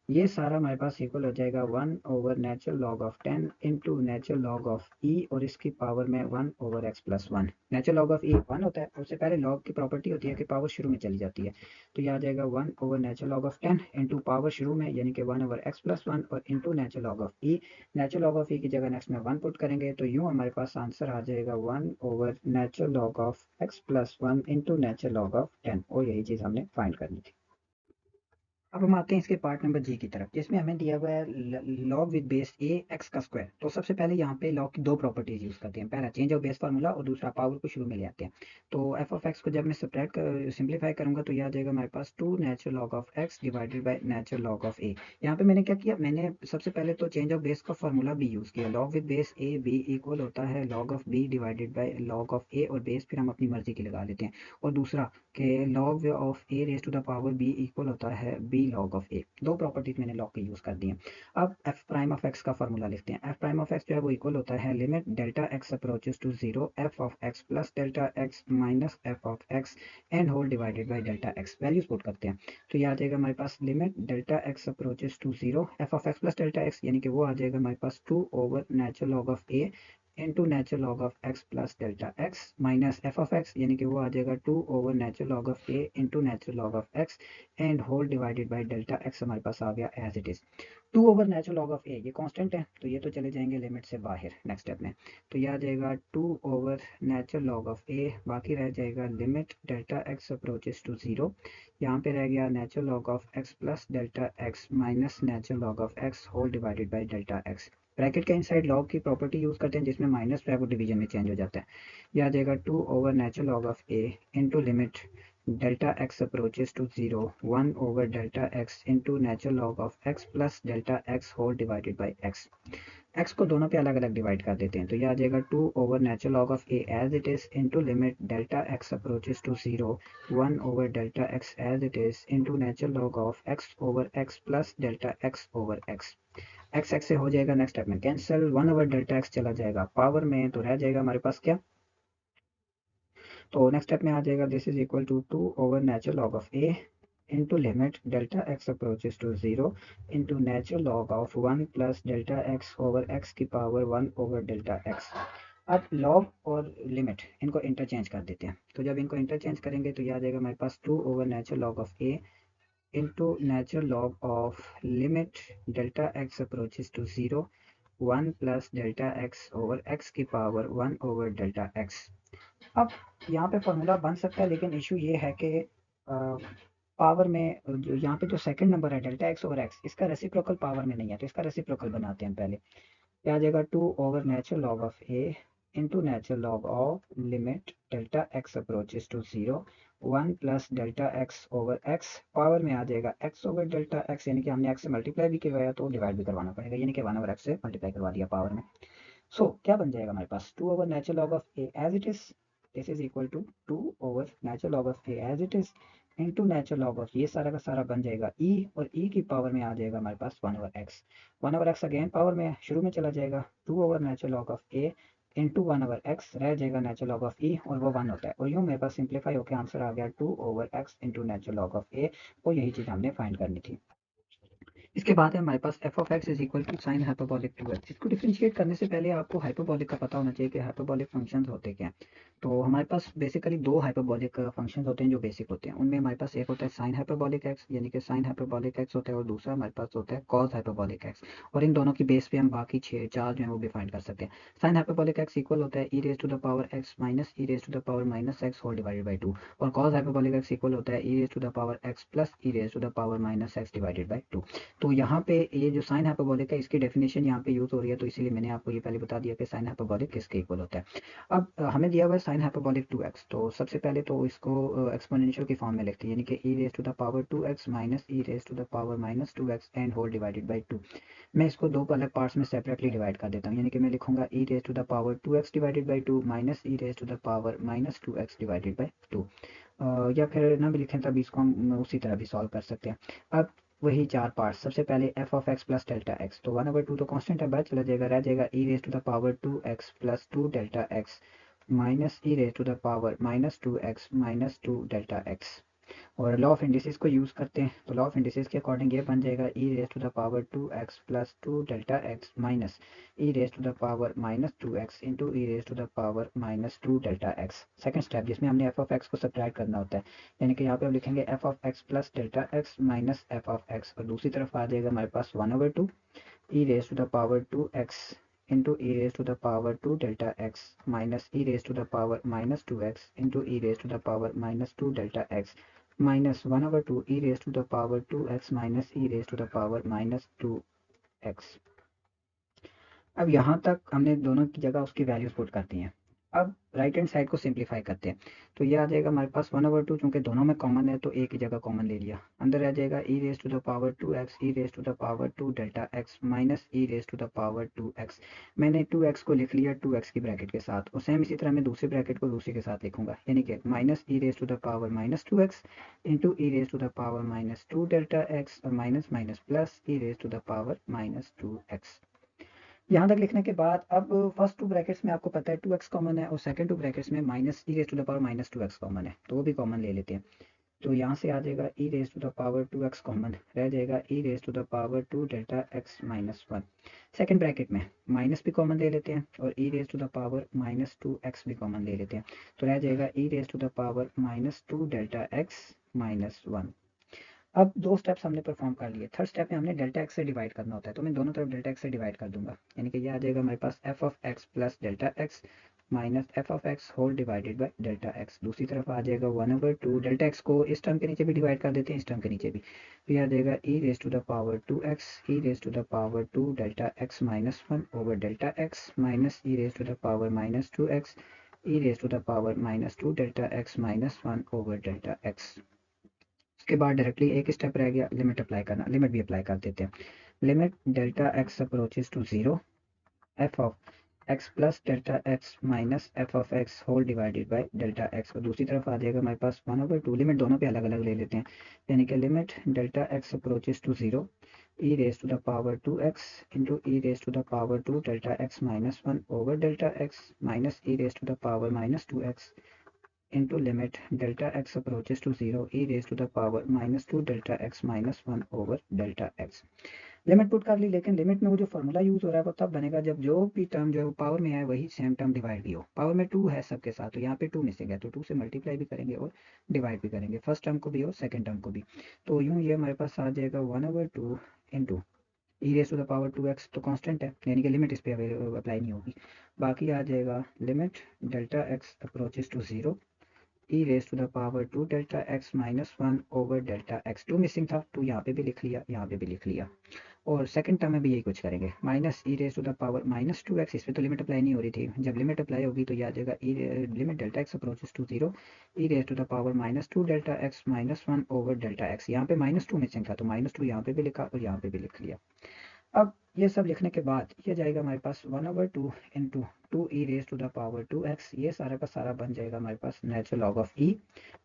A: ये सारा हमारे पास इक्वल हो जाएगा natural log of 10 into natural log of e और इसकी पावर में 1/x+1। नेचुरल लॉग ऑफ ई 1 होता है, उससे पहले लॉग की प्रॉपर्टी होती है कि पावर शुरू में चली जाती है। तो ये आ जाएगा natural log of 10 into power शुरू में यानी कि 1/x+1 और into natural log of e. Natural log of e की जगह नेक्स्ट में 1 पुट करेंगे तो यूँ हमारे पास आंसर आ जाएगा natural log of x+1 into natural log of 10 और यही चीज़ हमने फाइंड करनी थी। अब हम आते हैं इसके पार्ट नंबर जी की तरफ, जिसमें हमें दिया हुआ है log with base A x का स्क्वायर। तो सबसे पहले यहाँ पे लॉग की दो प्रॉपर्टीज यूज करते हैं, पहला चेंज ऑफ बेस फार्मूला और दूसरा पावर को शुरू में ले आते हैं। तो एफ ऑफ एक्स को जब मैं सब्ट्रैक्ट कर सिंप्लीफाई करूंगा तो यह आ जाएगा हमारे पास 2 natural log of x divided by natural log of a. यहाँ पे मैंने क्या किया, मैंने सबसे पहले तो चेंज ऑफ बेस का फार्मूला बी यूज किया। Log with base a b equal होता है log of b divided by log of a, और बेस फिर हम अपनी मर्जी की लगा लेते हैं। और दूसरा कि log of a raise to the power b equal होता है b log ऑफ a। दो प्रॉपर्टीज मैंने log की यूज कर दी हैं। अब f प्राइम ऑफ x का फॉर्मूला लिखते हैं। f प्राइम ऑफ x जो है वो इक्वल होता है limit delta x approaches to 0 f of x plus delta x minus f of x and whole divided by delta x। Values put करते हैं तो ये आ जाएगा हमारे पास limit delta x approaches to 0 f of x plus delta x यानी कि वो आ जाएगा हमारे पास natural log of a into natural log of x plus delta x minus f of x यानी कि वो आ जाएगा natural log of a into natural log of x and whole divided by delta x हमारे पास आ गया as it is. Natural log of a ये कांस्टेंट है तो ये तो चले जाएंगे लिमिट से बाहर नेक्स्ट स्टेप में। तो ये आ जाएगा 2/नेचुरल लॉग ऑफ ए, बाकी रह जाएगा limit delta x approaches to 0। यहाँ पे रह गया natural log of x plus delta x minus natural log of x whole divided by delta x. Bracket के इनसाइड लॉग की प्रॉपर्टी यूज करते हैं जिसमें माइनस जो है वो डिवीजन में चेंज हो जाता है। यह आ जाएगा natural log of a into limit delta x approaches to 0 delta x into natural log of x plus delta x whole divided by x. X को दोनों पे अलग अलग डिवाइड कर देते हैं तो यह आ जाएगा natural log of a as it is into limit delta x approaches to 0 delta x as it is into natural log of x/x plus delta x/x। X x से हो जाएगा नेक्स्ट स्टेप में कैंसिल, 1/डेल्टा एक्स चला जाएगा power में तो रह जाएगा हमारे पास क्या। तो नेक्स्ट स्टेप में आ जाएगा this is equal to natural log of a into limit delta x approaches to 0 into natural log of 1 plus delta x/x की पावर 1/डेल्टा एक्स। अब लॉग और लिमिट इनको इंटरचेंज कर देते हैं तो जब इनको इंटरचेंज करेंगे तो यह आ जाएगा हमारे पास natural log of a into natural log of limit delta x approaches to 0 1 plus delta x over x की पावर 1/डेल्टा x। अब यहाँ पे फॉर्मूला बन सकता है लेकिन इशू ये है कि पावर में जो यहाँ पे जो सेकंड नंबर है डेल्टा एक्स ओवर एक्स इसका रेसिप्रोकल पावर में नहीं है तो इसका रेसिप्रोकल बनाते हैं पहले। क्या आ जाएगा natural log of a into natural log of limit delta x approaches to 0 1 plus delta x over x power में आ जाएगा x/डेल्टा एक्स यानी कि हमने x से मल्टीप्लाई भी करवाया तो डिवाइड भी करवाना पड़ेगा यानी कि 1/x से मल्टीप्लाई करवा दिया पावर में। सो क्या बन जाएगा हमारे पास natural log of a as it is this is equal to natural log of a as it is into natural log of ये सारा का सारा बन जाएगा e और e की पावर में आ जाएगा हमारे पास 1/x। 1/x अगेन पावर में शुरू में चला जाएगा natural log of a into 1/x रह जाएगा नेचुरल लॉग ऑफ e और वो 1 होता है और यूँ मेरे पास सिंप्लीफाई होकर आंसर आ गया 2/x into natural log of a और यही चीज़ हमने फाइंड करनी थी। इसके बाद है हमारे पास f of x is equal to sine hyperbolic 2x। इसको डिफरेंशिएट करने से पहले आपको हाइपरबोलिक का पता होना चाहिए कि हाइपरबोलिक फंक्शंस होते क्या हैं। तो हमारे पास बेसिकली दो हाइपरबोलिक फंक्शंस होते हैं जो बेसिक होते हैं। उनमें हमारे पास एक होता है साइन हाइपरबोलिक एक्स यानी कि साइन हाइपरबोलिक एक्स होता है और दूसरा हमारे पास होता है कॉस हाइपरबोलिक एक्स। और इन दोनों की बेस पे हम बाकी चार जो है वो भी फाइंड कर सकते हैं। साइन हाइपरबोलिक एक्स इक्वल होता है e raise to the power x minus e raise to the power minus x whole divided by 2 और कॉस हाइपरबोलिक एक्स इक्वल होता है e raise to the power x plus e raise to the power minus x divided by 2। तो यहाँ पे ये जो sine hyperbolic है इसकी डेफिनेशन यहाँ पे यूज हो रही है तो इसीलिए मैंने आपको ये पहले बता दिया कि साइन हाइपरबोलिक किसके इक्वल होता है। अब हमें दिया हुआ है साइन हाइपरबोलिक 2x तो सबसे पहले तो इसको एक्सपोनेंशियल की फॉर्म में लिखते हैं यानी कि e raise to the power 2x minus e raise to the power minus 2x and whole divided by 2। मैं इसको दो अलग पार्ट्स में सेपरेटली डिवाइड कर देता हूँ यानी कि मैं लिखूंगा e raise to the power 2x divided by 2 minus e raise to the power minus 2x divided by 2। या फिर ना भी लिखें तब इसको हम उसी तरह भी सॉल्व कर सकते हैं। अब वही चार पार्ट सबसे पहले F of x plus delta x तो 1/2 तो कांस्टेंट है बाद चला जाएगा रह जाएगा e raise to the power 2x plus 2 delta x minus e raise to the power minus 2x minus 2 delta x. और लॉ ऑफ इंडिसेस को यूज़ करते हैं, तो लॉ ऑफ इंडिसेस के अकॉर्डिंग ये बन जाएगा e raise to the power 2x plus 2 delta x minus e raise to the power minus 2x into e raise to the power minus 2 delta x. Second step जिसमें हमने F of x को subtract करना होता है, यानी कि यहाँ पे हम लिखेंगे f of x plus delta x minus f of x, और दूसरी तरफ आ जाएगा हमारे पास 1/2 e raised to the power 2x into e raised to the power 2 delta x minus e raised to the power minus 2x into e raised to the power minus 2 delta x minus 1/2 e raised to the power 2x minus e raised to the power minus 2x। अब यहाँ तक हमने दोनों की जगह उसकी values put कर दी हैं। अब राइट हैंड साइड को सिंप्लीफाई करते हैं, तो ये आ जाएगा हमारे पास 1/2, चूंकि दोनों में कॉमन है तो एक ही जगह कॉमन ले लिया, अंदर आ जाएगा e raise to the power 2x e raise to the power 2 delta x minus e raise to the power 2x। मैंने 2x को लिख लिया 2x की ब्रैकेट के साथ, और सेम इसी तरह मैं दूसरी ब्रैकेट को दूसरी के साथ लिखूंगा, यानी कि minus e raise to the power minus 2x into e raise to the power minus 2 delta x और minus minus plus e raise to the power minus 2x। यहाँ तक लिखने के बाद अब फर्स्ट टू ब्रैकेट्स में आपको पता है 2x कॉमन है, और सेकंड टू ब्रैकेट्स में minus e raise to the power minus 2x common है, तो वो भी कॉमन ले लेते हैं। तो यहाँ से आ जाएगा e raise to the power 2x common, रह जाएगा e raise to the power 2 delta x minus 1। Second bracket में माइनस भी कॉमन ले लेते हैं, और e raise to the power minus 2x भी कॉमन ले लेते हैं, तो रह जाएगा e raise to the power minus 2 delta x minus 1। अब दो स्टेप्स हमने परफॉर्म कर लिए, थर्ड स्टेप में हमने डेल्टा एक्स से डिवाइड करना होता है, तो मैं दोनों तरफ डेल्टा एक्स से डिवाइड कर दूंगा, यानी कि ये आ जाएगा हमारे पास f of x plus delta x minus f of x whole divided by delta x. दूसरी तरफ आ जाएगा 1/2, डेल्टा एक्स को इस टर्म के नीचे भी डिवाइड कर देते हैं, इस टर्म के नीचे भी, तो ये आ जाएगा e raise to the power 2x e raise to the power 2 delta x minus 1 over delta x minus e raise to the power minus 2x e raise to the power minus 2 delta x minus 1 over delta x. उसके बाद directly एक step रह गया, limit apply करना, limit भी apply कर देते हैं। Limit delta x approaches to zero f of x plus delta x minus f of x whole divided by delta x, और दूसरी तरफ आ जाएगा हमारे पास 1/2, लिमिट दोनों पे अलग अलग ले लेते हैं, यानी कि limit delta x approaches to zero e raise to the power 2x into e raise to the power 2 delta x minus 1 over delta x minus e raise to the power minus 2x into limit delta x approaches to 0 e raised to the power minus 2 delta x minus 1 over delta x। Limit put कर ली, लेकिन limit में वो जो formula use हो रहा है वो तब बनेगा जब जो भी टर्म जो पावर में है वही सेम टर्म डिवाइड भी हो। पावर में 2 है सबके साथ, तो यहाँ पे 2 मिसिंग है, तो 2 से मल्टीप्लाई भी करेंगे और डिवाइड भी करेंगे, फर्स्ट टर्म को भी और सेकंड टर्म को भी। तो यूँ ये हमारे पास आ जाएगा 1/2 into e raise to the power 2x, तो कांस्टेंट है, यानी कि लिमिट इस पर अप्लाई नहीं होगी। बाकी आ जाएगा limit delta x approaches to zero e raise to the power 2 delta x minus 1 over delta x। 2 missing था, 2 यहाँ पे भी लिख लिया, यहाँ पे भी लिख लिया, और सेकंड टर्म में भी यही कुछ करेंगे, minus e raise to the power minus 2x, इस पर तो लिमिट अप्लाई नहीं हो रही थी, जब लिमिट अप्लाई होगी तो ये आ जाएगा limit delta x approaches to zero e raise to the power minus 2 delta x minus 1 over delta x. यहाँ पे -2 मिसिंग था, तो -2 यहाँ पे भी लिखा और यहाँ पे भी लिख लिया। अब ये सब लिखने के बाद ये जाएगा हमारे पास 1/2 into 2 e raise to the power 2x, ये सारा का सारा बन जाएगा हमारे पास natural log of e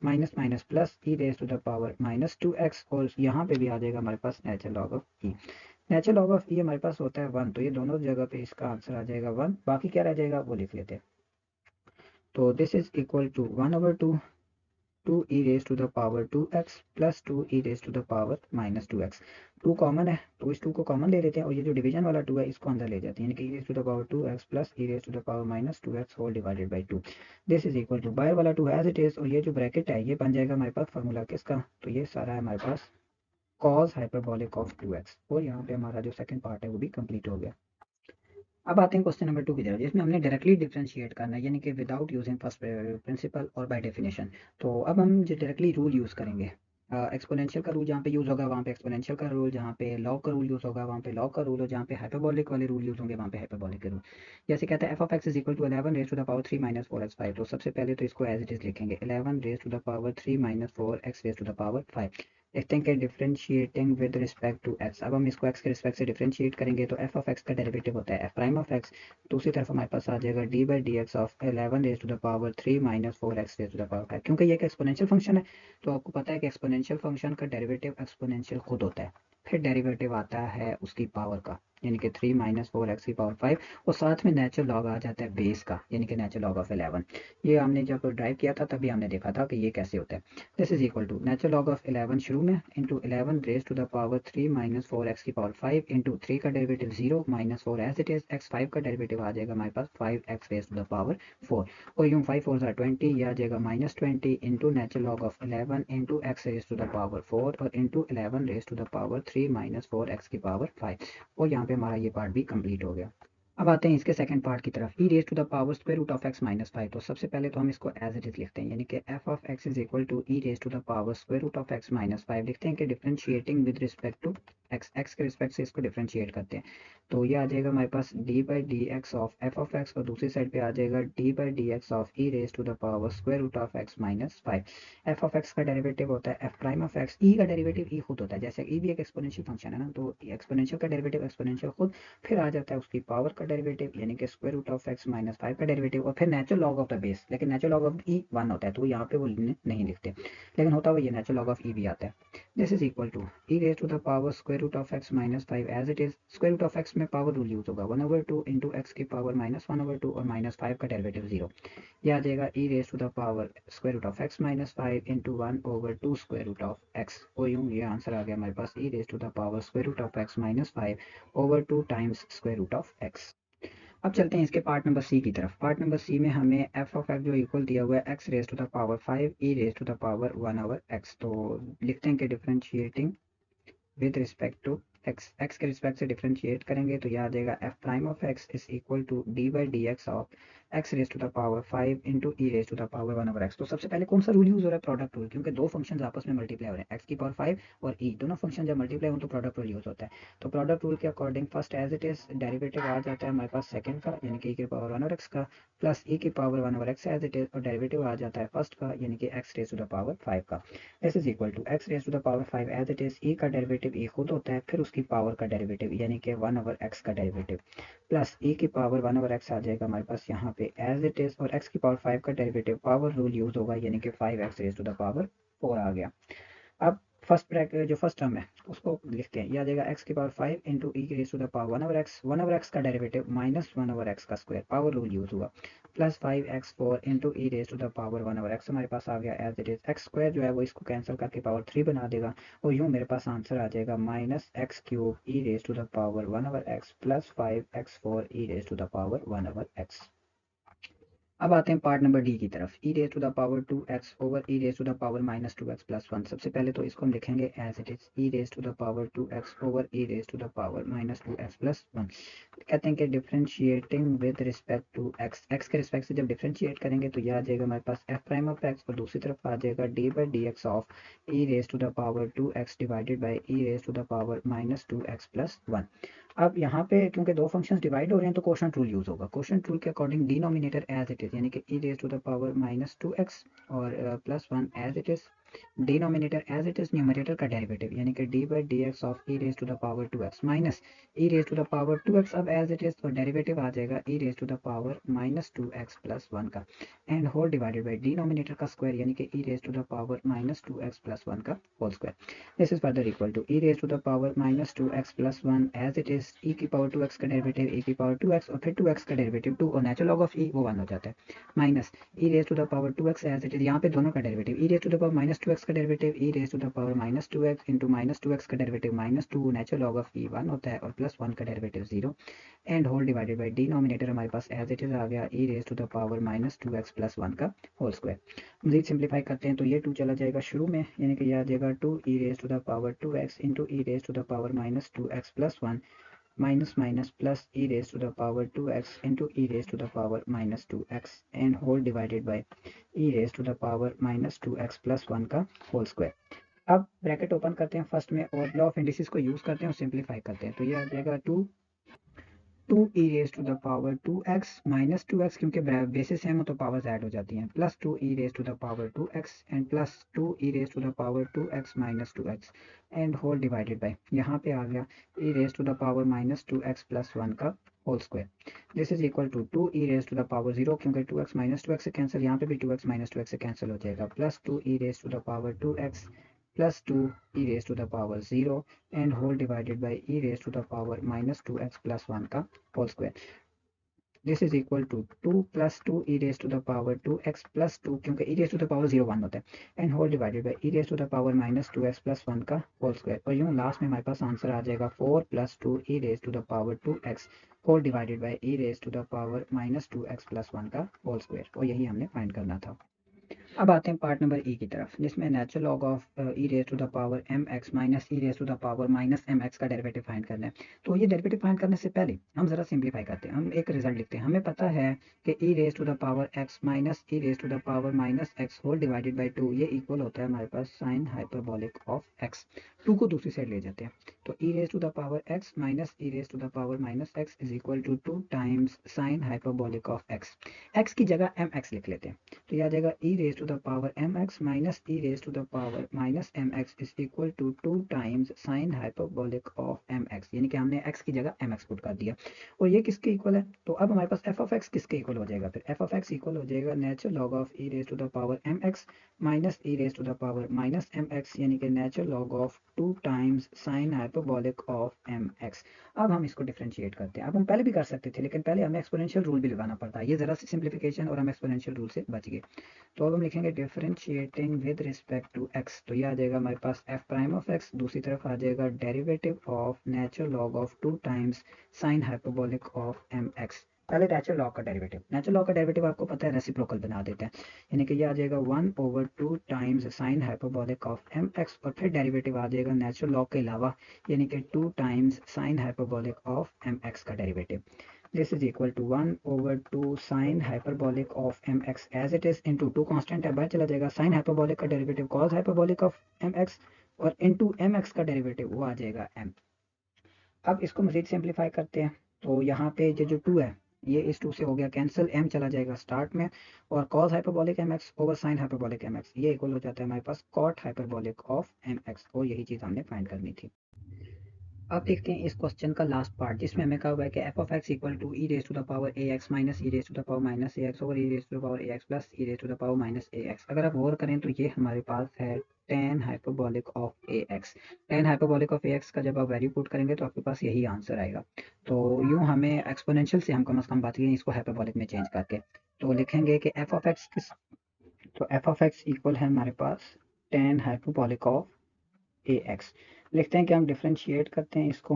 A: minus minus plus e raise to the power minus 2x, और यहाँ पे भी आ जाएगा हमारे पास natural log of e. Natural log of e हमारे पास होता है 1, तो ये दोनों जगह पे इसका आंसर आ जाएगा 1, बाकी क्या रह जाएगा वो लिख लेते हैं। तो this is equal to 1/2 2 e raised to the power 2x plus 2 e raised to the power minus 2x। 2 common है, तो इस 2 को कॉमन ले लेते हैं, और ये जो डिवीजन वाला 2 है इसको अंदर ले जाते हैं, यानी कि e raised to the power 2x plus e raised to the power minus 2x whole divided by 2। This is equal to बाहर वाला 2 एज इट इज, और ये जो ब्रैकेट है ये बन जाएगा हमारे पास फार्मूला किसका, तो ये सारा है हमारे पास cos हाइपरबोलिक ऑफ 2x, और यहाँ पे हमारा जो सेकंड पार्ट है वो भी कंप्लीट हो गया। अब आते हैं क्वेश्चन नंबर 2 की तरफ, जिसमें हमने डायरेक्टली डिफरेंशिएट करना है, यानी कि विदाउट यूजिंग फर्स्ट प्रिंसिपल और बाय डेफिनेशन। तो अब हम जो डायरेक्टली रूल यूज़ करेंगे, एक्सपोनेंशियल का रूल जहाँ पे यूज़ होगा वहाँ पे एक्सपोनेंशियल का रूल, जहाँ पे लॉग का रूल यूज़ होगा वहाँ पे लॉग का रूल, और जहाँ पे हाइपरबोलिक वाले रूल यूज़ होंगे वहाँ पे हाइपरबोलिक के रूल। जैसे कहते हैं f of x is equal to 11 raise to the power 3 minus 4x 5, तो सबसे पहले तो इसको एज इट इज लिखेंगे 11 raise to the power 3 minus 4x raise to the power 5। देखते हैं कि differentiating with respect to x, अब हम इसको एक्स के रिस्पेक्ट से डिफरेंशिएट करेंगे, तो एफ ऑफ एक्स का डेरिवेटिव होता है एफ प्राइम ऑफ एक्स, दूसरी तरफ हमारे पास आ जाएगा d by d x of 11 raise to the power 3 minus 4x raise to the power 5। क्योंकि ये एक एक्सपोनेंशियल फंक्शन है, तो आपको पता है कि एक्सपोनेंशियल फंक्शन का डेरिवेटिव एक्सपोनेंशियल खुद होता है, फिर डेरिवेटिव आता है उसकी पावर का, यानी कि 3 माइनस 4x की पावर 5 और साथ में नेचुरल लॉग आ जाता है बेस का यानी कि नेचुरल लॉग ऑफ 11। ये हमने जब ड्राइव किया था तभी हमने देखा था कि ये कैसे होता है। This is equal to natural log of 11 शुरू में into 11 raise to the power 3 minus 4x की पावर 5 इंटू 3 का derivative 0 minus 4 as it is x 5 का डेरिवेटिव आ जाएगा हमारे पास 5x raise to the power 4 और यूं 5 4 20 ये आ जाएगा minus 20 into natural log of 11 into x raise to the power 4 और into 11 raise to the power 3 minus 4x की पावर 5 और यहाँ पे हमारा ये पार्ट भी कंप्लीट हो गया। अब आते हैं इसके सेकंड पार्ट की तरफ e raise to the power square root of x minus 5। तो सबसे पहले तो हम इसको एज इट इज लिखते हैं यानी कि f of x is equal to e raise to the power square root of x minus 5 लिखते हैं कि differentiating with respect to x के रिस्पेक्ट से इसको डिफरेंशिएट करते हैं। तो ये आ जाएगा हमारे पास d by d x of f of x और दूसरी साइड पे आ जाएगा d by d x of e raise to the power square root of x minus 5। f of x का डेरिवेटिव होता है f prime of x, e का derivative e खुद होता है, जैसे e भी एक एक्सपोनेंशियल फंक्शन है ना, तो एक्सपोनेंशियल का डेरिवेटिव एक्सपोनेंशियल खुद, फिर आ जाता है उसकी पावर का डेरिवेटिव यानी कि square root of x minus 5 का डेरिवेटिव और फिर natural log of the base. लेकिन नेचुरल लॉग ऑफ e 1 होता है तो यहाँ पे वो नहीं लिखते, लेकिन होता हुआ ये नेचुरल लॉग ऑफ e भी आता है। This is equal to e raise to the power square root of x minus 5 as it is. Square root of x में पावर रूल यूज होगा 1/2 इंटू एक्स की पावर माइनस 1/2 और minus 5 का derivative 0। ये आ जाएगा e raise to the power square root of x minus 5 into 1/2 square root of x और यूं ये आंसर आ गया हमारे पास e raise to the power square root of x minus 5/2 times square root of x। अब चलते हैं इसके पार्ट नंबर सी की तरफ। पार्ट नंबर सी में हमें f ऑफ x जो इक्वल दिया हुआ है x raise to the power 5 e raise to the power 1/x। तो लिखते हैं कि differentiating with respect to x के रिस्पेक्ट से डिफरेंशिएट करेंगे तो यह आ जाएगा f prime of x is equal to d by d x of x raise to the power 5 into e raise to the power 1/x। तो सबसे पहले कौन सा रूल यूज हो रहा है? प्रोडक्ट रूल, क्योंकि दो फंक्शंस आपस में मल्टीप्लाई हो रहे हैं, x की पावर 5 और e दोनों फंक्शन जब मल्टीप्लाई हो तो प्रोडक्ट रूल यूज होता है। तो प्रोडक्ट रूल के according first as it is derivative आ जाता है हमारे पास सेकंड का यानी कि e की पावर 1/x का प्लस e की power 1/x as it is और डेरिवेटिव आ जाता है फर्स्ट का यानी कि x raise to the power 5 का। This is equal to x raise to the power 5 as it is, e का डेरिवेटिव e खुद होता है फिर उसकी पावर का डेरिवेटिव यानी कि 1/x का डेरिवेटिव प्लस e की पावर 1/x आ जाएगा हमारे पास यहाँ पे एज इट इज और x की पावर 5 का डेरिवेटिव पावर रूल यूज होगा यानी कि 5x raise to the power 4 आ गया। अब फर्स्ट ब्रैकेट जो फर्स्ट टर्म है उसको लिखते हैं, यह आ जाएगा x की पावर 5 इंटू ई की raise to the power 1/x का डेरिवेटिव माइनस 1/x का स्क्वायर पावर रूल यूज हुआ plus 5x4 into e raise to the power 1/x हमारे पास आ गया as it is. X square जो है वो इसको कैंसिल करके पावर 3 बना देगा और यूं मेरे पास आंसर आ जाएगा minus x cube e raise to the power 1/x plus 5x4 e raise to the power 1/x। अब आते हैं पार्ट नंबर डी की तरफ, e raise to the power 2x over e raise to the power minus 2x plus 1। सबसे पहले तो इसको हम लिखेंगे as it is e raise to the power 2x over e raise to the power minus 2x plus 1। कहते हैं कि differentiating with respect to x के रिस्पेक्ट से जब डिफरेंशिएट करेंगे तो यह आ जाएगा हमारे पास f प्राइम ऑफ x और दूसरी तरफ आ जाएगा d by d x of e raise to the power 2x divided by e raise to the power minus 2x plus 1। अब यहाँ पे क्योंकि दो फंक्शंस डिवाइड हो रहे हैं तो कोशेंट रूल यूज होगा। कोशेंट रूल के according denominator as it is यानी कि e raise to the power minus 2x और plus 1 as it is, denominator as it is numerator का डेरिवेटिव यानी कि d by d x of e raise to the power 2x minus e raise to the power 2x अब as it is और derivative आ जाएगा e raise to the power minus 2x plus 1 का and whole divided by denominator का square यानी कि e raise to the power minus 2x plus 1 का whole square. This is further equal to e raise to the power minus 2x plus 1 as it is e की power 2x का derivative e की power 2x और फिर 2x का derivative 2 और natural log of e वो 1 हो जाता है minus e raise to the power 2x as it is, यहाँ पे दोनों का derivative e raise to the power minus 2x का derivative e raise to the power minus 2x into minus 2x का derivative minus 2 natural log of e 1 होता है और plus 1 का derivative 0 and whole divided by denominator हमारे पास as it is आ गया e raise to the power minus 2x plus 1 का होल स्क्वायर। मजीद सिंप्लीफाई करते हैं तो ये 2 चला जाएगा शुरू में यानी कि यह आ जाएगा 2 e raise to the power 2x into e raise to the power minus 2x plus 1 minus minus plus e raise to the power 2x into e raise to the power minus 2x and whole divided by e raise to the power minus 2x plus 1 का whole square. अब bracket open करते हैं first में और law of indices को use करते हैं और सिंप्लीफाई करते हैं तो ये आ जाएगा 2 e raise to the power 2x minus 2x क्योंकि बेसिस सेम हो तो पावर्स ऐड हो जाती हैं plus 2 e raise to the power 2x and plus 2 e raise to the power 2x minus 2x and whole divided by यहाँ पे आ गया e raise to the power minus 2x plus 1 का whole square. This is equal to 2 e raise to the power 0 क्योंकि 2x से cancel, यहाँ पे भी 2x से कैंसिल हो जाएगा plus 2 e raise to the power 2x plus 2 e raised to the power 0 and whole divided by e raised to the power minus 2x plus 1 का whole square. This is equal to 2 plus 2 e raise to the power 2x plus 2, क्योंकि e raise to the power 0 1 होता है, and whole divided by e raise to the power minus 2x plus 1 का whole square. और यूँ last में हमारे पास answer आ जाएगा 4 plus 2 e raise to the power 2x whole divided by e raise to the power minus 2x plus 1 का whole square. और यही हमने फाइंड करना था. अब आते हैं पार्ट नंबर ई की तरफ, जिसमें natural log of e raise to the power m x minus e raise to the power minus m x का डेरिवेटिव फाइंड करना है. तो ये डेरिवेटिव फाइंड करने से पहले हम जरा सिंप्लीफाई करते हैं. हम एक रिजल्ट लिखते हैं. हमें पता है कि e raise to the power x minus e raise to the power minus x whole divided by 2 ये इक्वल होता है हमारे पास साइन हाइपरबोलिक ऑफ एक्स. 2 को दूसरी साइड ले जाते हैं, तो e raise to the power x minus e raise to the power minus x is equal to 2 times sine hyperbolic of x. X की जगह एम एक्स लिख लेते हैं, तो यह आ जाएगा e raise to the power m x minus e raise to the power minus m x is equal to 2 times sine hyperbolic of m x. यानी कि हमने x की जगह एम एक्स पुट कर दिया. और ये किसके इक्वल है? तो अब हमारे पास एफ ऑफ एक्स किसके इक्वल हो जाएगा? फिर एफ ऑफ एक्स इक्वल हो जाएगा natural log of e raise to the power m x minus e raise to the power minus m x, यानी कि natural log of 2 times sine hyperbolic of m x. अब हम इसको differentiate करते हैं. अब हम पहले भी कर सकते थे, लेकिन पहले हमें एक्सपोनेंशियल रूल भी लगाना पड़ता है. ये जरा सी सिंप्लीफिकेशन और हम एक्सपोनेंशियल रूल से बच गए. तो अब हम लिखेंगे differentiating with respect to x. तो ये आ जाएगा हमारे पास एफ प्राइम ऑफ एक्स, दूसरी तरफ आ जाएगा derivative of natural log of 2 times sine hyperbolic of m x. पहले नेचुरल लॉग का डेरिवेटिव. नेचुरल लॉग का डेरिवेटिव आपको पता है रेसिप्रोकल बना देते हैं, यानी कि ये आ जाएगा 1/2 times sine hyperbolic of m x, और फिर डेरिवेटिव आ जाएगा नेचुरल लॉग के अलावा, यानी कि 2 times sine hyperbolic of m x का derivative. This is equal to 1/2 sin hyperbolic of mx as it is into 2 constant है, बाहर चला जाएगा. sin hyperbolic का derivative cos hyperbolic of mx और into mx का डेरिवेटिव वो आ जाएगा m. अब इसको मजीद सिंप्लीफाई करते हैं. तो यहाँ पे जो 2 है ये इस 2 से हो गया कैंसिल, m चला जाएगा स्टार्ट में, और cos hyperbolic mx over sin hyperbolic mx ये इक्वल हो जाता है हमारे पास cot hyperbolic of mx. और यही चीज़ हमने फाइंड करनी थी. अब देखते हैं इस क्वेश्चन का लास्ट पार्ट, जिसमें हमें कहा हुआ है कि f of x equal to e raise to the power a x minus e raise to the power minus a x over e raise to the power a x plus e raise to the power minus a x. अगर आप गौर करें तो ये हमारे पास है tan hyperbolic of A x. tan hyperbolic of A x का जब आप वैल्यू पुट करेंगे तो आपके पास यही आंसर आएगा. तो यूँ हमें एक्सपोनेंशियल से हम कम अज़ कम बात करें इसको हाइपरबोलिक में चेंज करके, तो लिखेंगे कि एफ ऑफ एक्स किस, तो एफ ऑफ एक्स इक्वल है हमारे पास tan hyperbolic of A x. लिखते हैं कि हम डिफ्रेंशिएट करते हैं इसको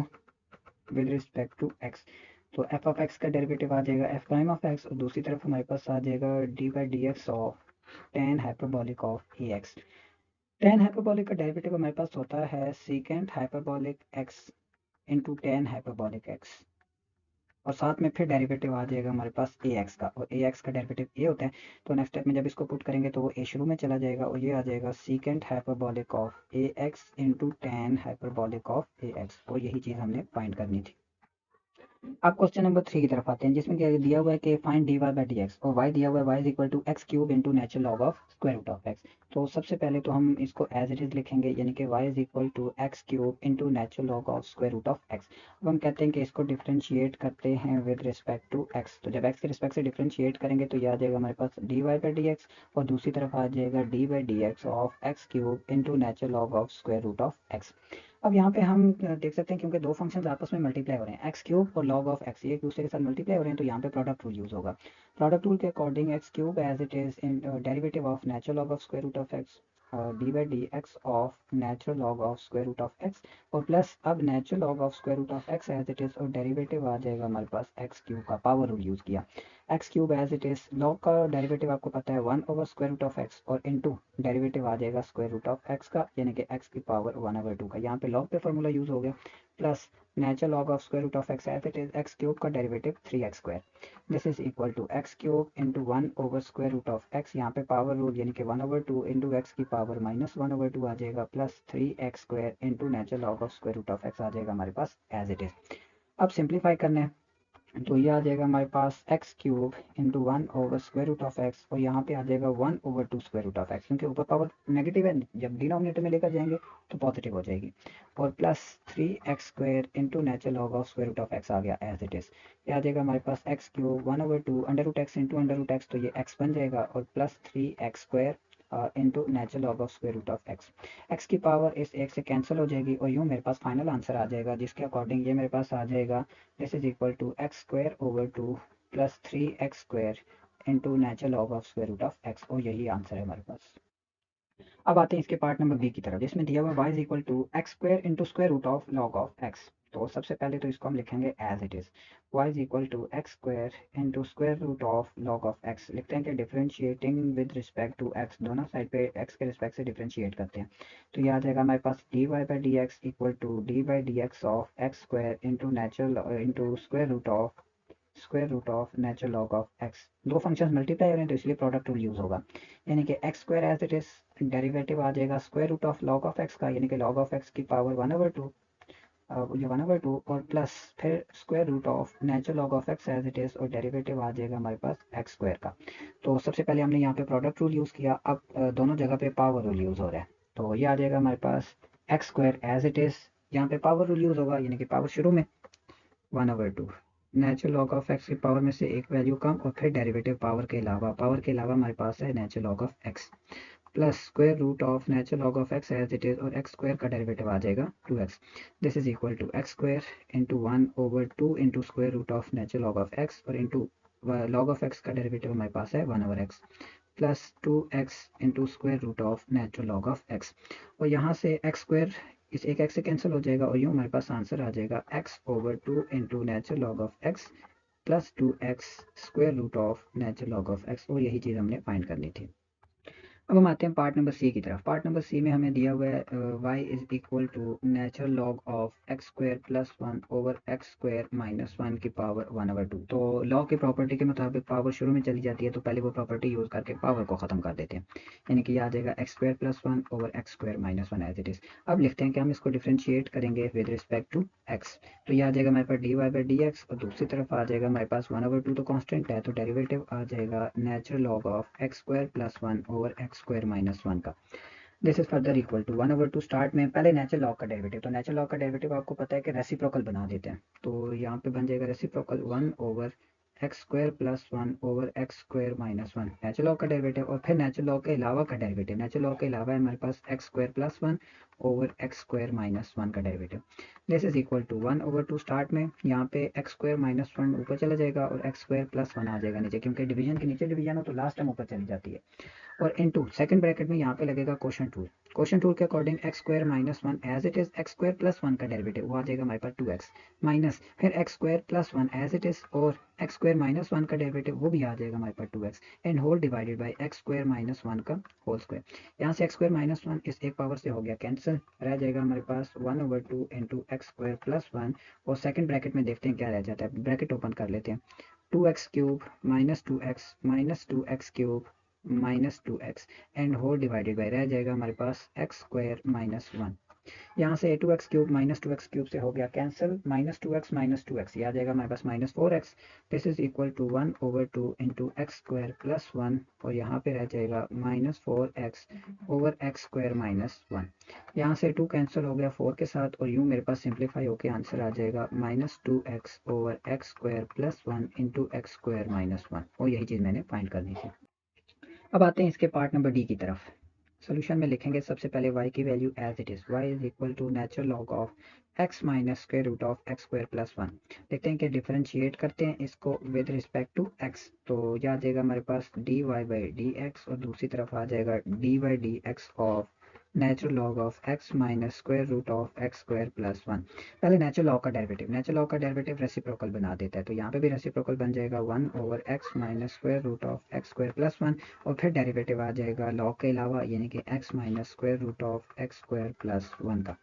A: विद रिस्पेक्ट टू एक्स. तो एफ ऑफ एक्स का डेरिवेटिव आ जाएगा एफ प्राइम ऑफ एक्स, और दूसरी तरफ हमारे पास आ जाएगा d by d x of tan hyperbolic of A x. Tan hyperbolic का डेरिवेटिव हमारे पास होता है secant hyperbolic x into tan hyperbolic x, और साथ में फिर डेरिवेटिव आ जाएगा हमारे पास ए एक्स का, और ए एक्स का डेरिवेटिव ए होता है. तो नेक्स्ट स्टेप में जब इसको पुट करेंगे तो वो ए शुरू में चला जाएगा, और ये आ जाएगा secant hyperbolic of A x into tan hyperbolic of A x. और यही चीज़ हमने फाइंड करनी थी. अब क्वेश्चन नंबर 3 की तरफ आते हैं, जिसमें क्या दिया हुआ है कि find d y by d x, और वाई दिया हुआ है y is equal to x cube into natural log of square root of x. तो सबसे पहले तो हम इसको एज इट इज लिखेंगे, यानी कि y is equal to x cube into natural log of square root of x. अब हम कहते हैं कि इसको डिफ्रेंशिएट करते हैं विद रिस्पेक्ट टू एक्स. तो जब एक्स के रिस्पेक्ट से डिफ्रेंशिएट करेंगे तो यह आ जाएगा हमारे पास d y by d x, और दूसरी तरफ आ जाएगा d by d x of x cube into natural log of square root of x. अब यहाँ पे हम देख सकते हैं क्योंकि दो फंक्शंस आपस में मल्टीप्लाई हो रहे हैं, एक्स क्यूब और लॉग ऑफ एक्स, ये एक दूसरे के साथ मल्टीप्लाई हो रहे हैं, तो यहाँ पे प्रोडक्ट रूल यूज होगा. प्रोडक्ट रूल के according x cube as it is in derivative of natural log of square root of x d by d x of natural log of square root of x, और plus अब natural log of square root of x as it is, और derivative आ जाएगा हमारे पास x cube का, power rule use किया. X cube as it is, log का डेरिवेटिव आपको पता है 1 over square root of x, और इनटू डेरिवेटिव आ जाएगा स्क्वायर रूट ऑफ एक्स का, यानी कि एक्स की पावर 1/2 का. यहाँ पे लॉग पे फॉर्मूला यूज हो गया, plus natural log of square root of x as it is x cube का derivative 3x square. This is equal to x cube into 1 over square root of x, यहाँ पे power rule यानी कि 1/2 into x की power -1/2 आ जाएगा, plus 3x square into natural log of square root of x आ जाएगा हमारे पास एज इट इज. अब सिंप्लीफाई करना है तो ये आ जाएगा हमारे पास x cube into 1 over square root of x, और यहाँ पे आ जाएगा 1/2 स्क्वायर रूट ऑफ एक्स, क्योंकि ऊपर पावर नेगेटिव है, जब डिनोमिनेटर में लेकर जाएंगे तो पॉजिटिव हो जाएगी, और plus 3x square into natural log of square root of x आ गया एज इट इज. ये आ जाएगा हमारे पास x cube 1/2 under root x into under root x, तो ये एक्स बन जाएगा, और plus 3x square into natural log of square root of x. X की पावर इस एक से कैंसिल हो जाएगी और यूँ मेरे पास फाइनल आंसर आ जाएगा, जिसके अकॉर्डिंग ये मेरे पास आ जाएगा this is equal to x square over 2 plus 3x square into natural log of square root of x, और यही आंसर है हमारे पास। अब आते हैं इसके पार्ट नंबर बी की तरफ, जिसमें दिया हुआ y is equal to x square into square root of log of x. तो सबसे पहले तो इसको हम लिखेंगे as it is, y is equal to x square into square root of log of x. लिखते हैं कि differentiating with respect to x, दोनों साइड पे x के रिस्पेक्ट से डिफरेंशिएट करते हैं। तो ये आ जाएगा हमारे पास dy by d x equal to d by d x of x square into natural into square root of natural log of x. दो फंक्शंस मल्टीप्लाई हो रहे हैं तो इसलिए प्रोडक्ट रूल यूज होगा, यानी कि x square as it is derivative आ जाएगा square root of log of x का, यानी कि लॉग ऑफ एक्स की पावर 1/2, ये 1/2 और प्लस फिर square root of natural log of x as it is, और डेरिवेटिव आ जाएगा हमारे पास एक्स स्क्वायर का। तो सबसे पहले हमने यहाँ पे प्रोडक्ट रूल यूज किया, अब दोनों जगह पे पावर रूल यूज हो रहा है। तो ये आ जाएगा हमारे पास x square as it is, यहाँ पे पावर रूल यूज होगा, यानी कि पावर शुरू में 1/2 नेचुरल लॉग ऑफ एक्स की पावर में से एक वैल्यू कम और फिर डेरिवेटिव पावर के अलावा हमारे पास है natural log of x plus square root of natural log of x as it is, और एक्स स्क्वायर का डेरिवेटिव आ जाएगा 2x। This is equal to x square into 1/2 into square root of natural log of x, और into log of x का derivative हमारे पास है 1/x plus 2x into square root of natural log of x. और यहाँ से x square इस एक एक्स से कैंसिल हो जाएगा और यूँ हमारे पास आंसर आ जाएगा x/2 into natural log of x plus 2x square root of natural log of x, और यही चीज़ हमने फाइंड करनी थी। अब हम आते हैं पार्ट नंबर सी की तरफ। पार्ट नंबर सी में हमें दिया हुआ है y is equal to natural log of x square plus 1 over x square minus 1 की पावर 1/2। तो लॉ की प्रॉपर्टी के मुताबिक पावर शुरू में चली जाती है, तो पहले वो प्रॉपर्टी यूज करके पावर को खत्म कर देते हैं, यानी कि आ जाएगा x square plus 1 over x square minus 1 as it is. अब लिखते हैं कि हम इसको डिफ्रेंशिएट करेंगे विद रिस्पेक्ट टू एक्स। तो ये आ जाएगा हमारे पास dy बाई डी एक्स, और दूसरी तरफ आ जाएगा हमारे पास 1/2 तो कांस्टेंट है, तो डेरिवेटिव आ जाएगा natural log of x square plus 1 over x square minus 1 का। This is further equal to 1/2। Start में पहले नेचुरल लॉग का डेरिवेटिव, तो नेचुरल लॉग का डेरिवेटिव आपको पता है कि रेसिप्रोकल बना देते हैं, तो यहाँ पे बन जाएगा reciprocal 1 over x square plus 1 over x square minus 1 natural log का डेरिवेटिव, और फिर नेचुरल लॉग के अलावा का डेरिवेटिव। नेचुरल लॉग के अलावा है हमारे पास x square plus 1 over x square minus 1 का derivative. This is equal to 1/2। Start में यहाँ पे एक्स स्क्वायर माइनस 1 ऊपर चला जाएगा और एक्स स्क्वायर प्लस 1 आ जाएगा नीचे, क्योंकि डिवीजन के नीचे डिवीजन हो तो लास्ट टाइम ऊपर चली जाती है। और इनटू सेकंड ब्रैकेट में यहाँ पे लगेगा क्वोशंट रूल। क्वोशंट रूल के according x square minus 1 as it is x square plus 1 का डेरिवेटिव वो आ जाएगा हमारे पास 2x माइनस फिर x square plus 1 as it is, और एक्स स्क्वायर माइनस 1 का डेरिवेटिव वो भी आ जाएगा हमारे पास 2x and whole divided by x square minus 1 का होल स्क्वायर। यहाँ से एक्स स्क्वायर माइनस 1 इस एक पावर से हो गया कैंसिल, रह जाएगा हमारे पास 1/2 इंटू एक्स स्क्वायर प्लस 1, और सेकंड ब्रैकेट में देखते हैं क्या रह जाता है, ब्रैकेट ओपन कर लेते हैं, 2x cube minus 2x cube minus 2x and whole divided by रह जाएगा हमारे पास एक्स स्क्वायर माइनस 1। यहाँ से 2x क्यूब से हो गया कैंसिल, माइनस टू एक्स ये आ जाएगा हमारे पास -4x। This is equal to 1/2 into x square plus 1, और यहाँ पे रह जाएगा -4x over x square minus 1। यहाँ से 2 कैंसिल हो गया 4 के साथ, और यूँ मेरे पास सिंप्लीफाई होकर आंसर आ जाएगा -2x over x square plus 1 into x square minus 1, और यही चीज़ मैंने फाइंड करनी थी। अब आते हैं इसके पार्ट नंबर डी की तरफ। सोल्यूशन में लिखेंगे सबसे पहले y की value as it is, y is equal to natural log of x minus square root of x square plus 1। देखते हैं कि डिफरेंशिएट करते हैं इसको विद रिस्पेक्ट टू x। तो यह आ जाएगा हमारे पास dy बाई डी एक्स, और दूसरी तरफ आ जाएगा d by d x of natural log of x minus square root of x square plus 1। पहले नेचुरल लॉग का डेरिवेटिव रेसिप्रोकल बना देता है, तो यहाँ पे भी रेसिप्रोकल बन जाएगा 1 over x minus square root of x square plus 1, और फिर डेरिवेटिव आ जाएगा लॉग के अलावा, यानी कि x minus square root of x square plus 1 का।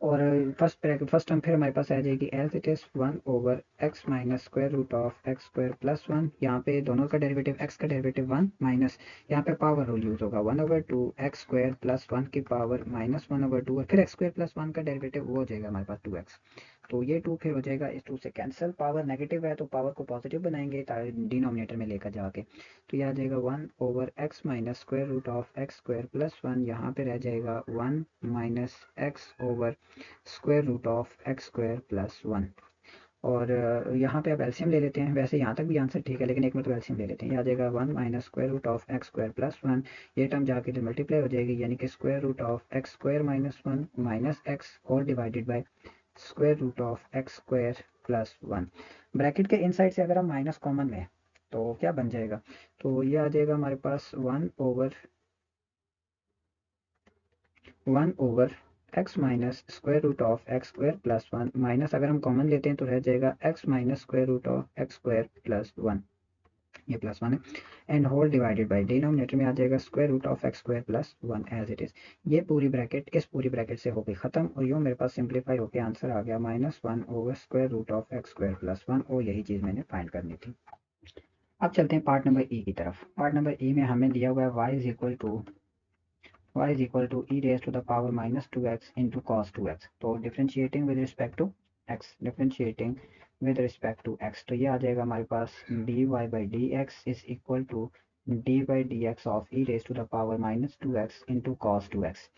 A: और फर्स्ट टर्म फिर हमारे पास आ जाएगी as it is 1 over x minus square root of x square plus 1। यहाँ पे दोनों का डेरिवेटिव x का डेरिवेटिव 1 माइनस यहाँ पे पावर रूल यूज होगा 1/2 एक्स स्क्वायर प्लस 1 की पावर -1/2, और फिर एक्स स्क्वायर प्लस 1 का डेरिवेटिव वो हो जाएगा हमारे पास 2x। तो ये 2 फिर हो जाएगा इस 2 से कैंसिल, पावर नेगेटिव है तो पावर को पॉजिटिव बनाएंगे डिनोमिनेटर में लेकर जाके, तो यह आ जाएगा 1 over x minus square root of x square plus 1, यहाँ पे रह जाएगा 1 minus x over square root of x square plus 1। और यहाँ पे आप एलसीएम ले लेते हैं। वैसे यहाँ तक भी आंसर ठीक है, लेकिन एक में तो एलसीएम ले लेते हैं। ये आ जाएगा 1 minus square root of x square plus 1, ये टर्म जाके जो मल्टीप्लाई हो जाएगी, यानी कि square root of x square minus 1 minus x और divided by square root of x square plus 1। Bracket के इनसाइड से अगर हम माइनस कॉमन लें तो क्या बन जाएगा, तो ये आ जाएगा हमारे पास 1 over x minus square root of x square plus 1 minus, अगर हम कॉमन लेते हैं तो रह जाएगा x minus square root of x square plus 1, ये प्लस 1 है, and whole divided by denominator में आ जाएगा square root of x square plus 1 as it is. ये पूरी ब्रैकेट इस पूरी ब्रैकेट से हो गई खत्म, और यूँ मेरे पास सिंप्लीफाई होकर आंसर आ गया -1 over square root of x square plus 1, और यही चीज़ मैंने फाइंड करनी थी। अब चलते हैं पार्ट नंबर ई की तरफ। पार्ट नंबर ई में हमें दिया हुआ है y is equal to e raised to the power minus 2x into cos 2x। तो differentiating with respect to x, differentiating with respect to x, तो ये आ जाएगा हमारे पास dy by d x is equal to d by d x of e raise to the power minus 2x into cos 2x।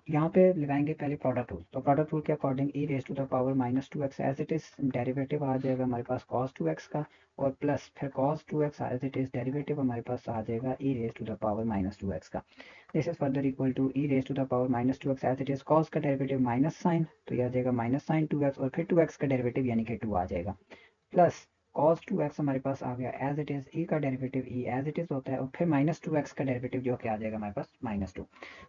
A: यहाँ पे लगाएंगे पहले प्रोडक्ट रूल, तो प्रोडक्ट रूल के according e raise to the power minus 2x as it is derivative आ जाएगा हमारे पास cos 2x का, और प्लस फिर cos 2x as it is derivative हमारे पास आ जाएगा e raise to the power minus 2x का। This is further equal to e raise to the power minus 2x as it is cos का derivative minus sine, तो यह आ जाएगा माइनस साइन 2x, और फिर 2x का डेरिवेटिव यानी कि 2 आ जाएगा, प्लस cos 2x हमारे पास आ गया एज इट इज, e का derivative e as it is होता है, और फिर माइनस 2x का डेरिवेटिव जो कि आ जाएगा हमारे पास -2।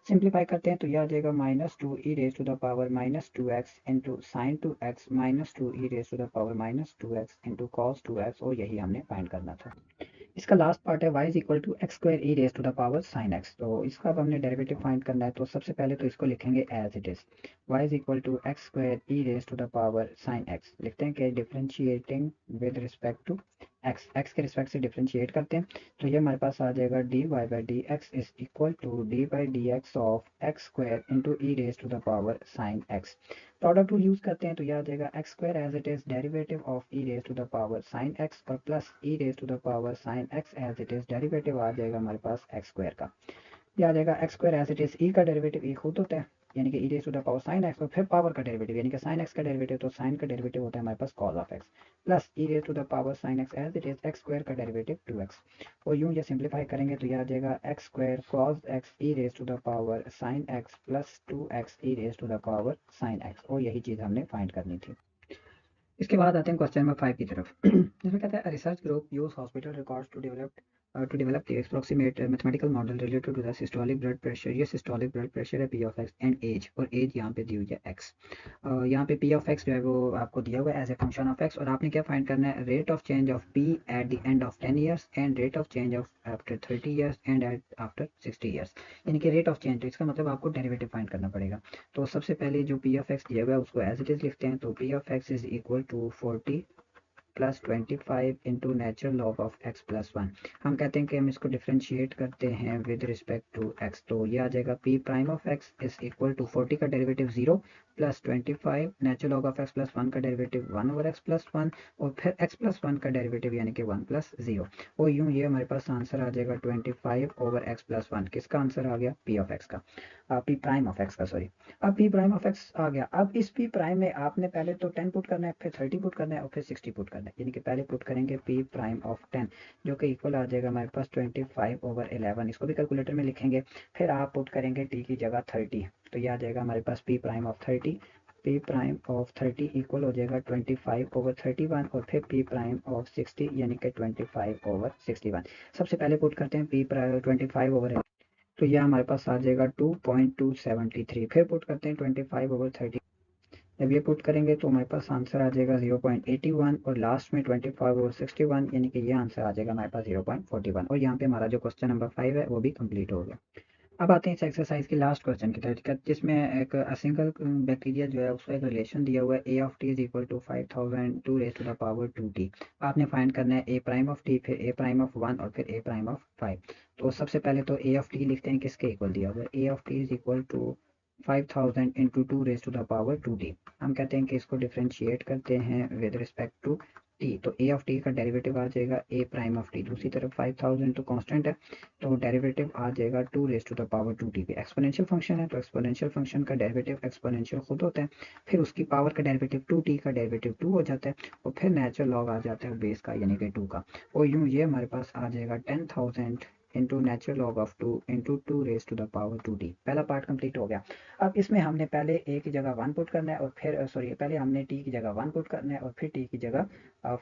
A: सिंप्लीफाई करते हैं तो यह आ जाएगा -2 e raise to the power -2x into sine 2x -2 e raise to the power -2x into cos 2x, और यही हमने फाइंड करना था। इसका लास्ट पार्ट है y is equal to x square e raise to the power sine x. तो इसका अब हमने डेरिवेटिव फाइंड करना है, तो सबसे पहले तो इसको लिखेंगे as it is, y is equal to x square e raise to the power sine x. लिखते हैं कि differentiating with respect to x के रिस्पेक्ट से डिफरेंशिएट करते हैं, तो ये हमारे पास आ जाएगा dy by d x is equal to d by d x of x square into e raise to the power sine x. Product rule use करते हैं तो यह आ जाएगा x square as it is derivative of e raise to the power sine x, और plus e raise to the power sine x as it is derivative आ जाएगा हमारे पास एक्स स्क्वायर का। यह आ जाएगा x square as it is, e का डेरिवेटिव ई खुद होता है यानी कि e raise to the power sine x, और फिर पावर का डेरिवेटिव यानी कि साइन एक्स का डेरिवेटिव, तो साइन का डेरिवेटिव होता है हमारे पास cos of x, plus e raise to the power sine x as it is x square का डेरिवेटिव 2x, और यूं ये सिंप्लीफाई करेंगे तो यह आ जाएगा x square cos x e raise to the power sine x plus 2x e raise to the power sine x, और यही चीज़ हमने फाइंड करनी थी। इसके बाद आते हैं क्वेश्चन नंबर 5 की तरफ जिसमें कहता है research group use hospital records to develop the approximate mathematical model related to the systolic blood pressure. ये सिस्टोलिक ब्लड प्रेशर है P of x and age, और एज यहाँ पे दी हुई है एक्स। यहाँ पे पी ऑफ एक्स जो है वो आपको दिया हुआ है as a function of x, और आपने क्या फाइंड करना है, rate of change of P at the end of 10 years and rate of change of after 30 years and after 60 years, यानी कि रेट ऑफ चेंज, तो इसका मतलब आपको डेरिवेटिव फाइंड करना पड़ेगा। तो सबसे पहले जो पी ऑफ एक्स दिया हुआ है उसको एज इट इज लिखते हैं, तो P of x is equal to 40 plus 25 into natural log of x plus 1। हम कहते हैं कि हम इसको डिफ्रेंशिएट करते हैं विद रिस्पेक्ट टू एक्स, तो ये आ जाएगा P prime of x is equal to 40 का derivative 0 plus 25 natural log of x plus 1 का डेरिवेटिव 1 ओवर एक्स प्लस 1, और फिर एक्स प्लस 1 का डेरिवेटिव यानी कि 1 प्लस 0, और यूं ये हमारे पास आंसर आ जाएगा 25 ओवर एक्स प्लस 1। किसका आंसर आ गया, पी ऑफ एक्स का, पी प्राइम ऑफ एक्स का, सॉरी। अब पी प्राइम ऑफ एक्स आ गया। अब इस पी प्राइम में आपने पहले तो 10 पुट करना है, फिर 30 पुट करना है, और फिर 60 पुट करना है, यानी कि पहले पुट करेंगे पी प्राइम ऑफ 10 जो कि इक्वल आ जाएगा हमारे पास 25 ओवर 11। इसको भी कैलकुलेटर में लिखेंगे, फिर आप पुट करेंगे टी की जगह 30, तो यह आ जाएगा हमारे पास p prime of 30, p prime of 30 equal हो जाएगा 25 ओवर 31, और फिर पी प्राइम ऑफ 60 यानी कि 25 ओवर 61। सबसे पहले पुट करते हैं पी प्राइम 25 ओवर, तो यह हमारे पास आ जाएगा 2.273, फिर पुट करते हैं 25 ओवर 30, जब ये पुट करेंगे तो हमारे पास आंसर आ जाएगा 0.81, और लास्ट में 25 ओवर 61, यानी कि ये आंसर आ जाएगा हमारे पास 0.41, और यहाँ पे हमारा जो क्वेश्चन नंबर 5 है वो भी कंप्लीट हो गया। अब आते हैं इस एक्सरसाइज के लास्ट क्वेश्चन की तरफ, जिसमें एक सिंगल बैक्टीरिया जो है उसका एक रिलेशन दिया हुआ है A of t is equal to 5000 two raise to the power 2t। आपने फाइंड करना है ए प्राइम ऑफ टी, फिर ए प्राइम ऑफ 1, और फिर ए प्राइम ऑफ 5। तो सबसे पहले तो ए ऑफ टी लिखते हैं, किसके इक्वल दिया हुआ है, A of t is equal to 5000 into 2 raise to the power 2t। हम कहते हैं कि इसको डिफ्रेंशिएट करते हैं विद रिस्पेक्ट टू टी, तो ए ऑफ टी का डेरिवेटिव आ जाएगा ए प्राइम ऑफ टी। दूसरी तरफ 5000 तो कांस्टेंट है, तो डेरिवेटिव आ जाएगा 2 raise to the power 2 t पे। एक्सपोनेंशियल फंक्शन है तो एक्सपोनेंशियल फंक्शन का डेरिवेटिव एक्सपोनेंशियल खुद होता है, फिर उसकी पावर का डेरिवेटिव 2 टी का डेरिवेटिव 2 हो जाता है, और फिर नेचुरल लॉग आ जाता है बेस का यानी कि 2 का। और यूं ये हमारे पास आ जाएगा 10,000 into natural log of 2 into 2 raise to the power 2 t. पहला पार्ट कंप्लीट हो गया। अब इसमें हमने पहले ए की जगह 1 पुट करना है, और फिर सॉरी पहले हमने टी की जगह 1 पुट करना है और फिर टी की जगह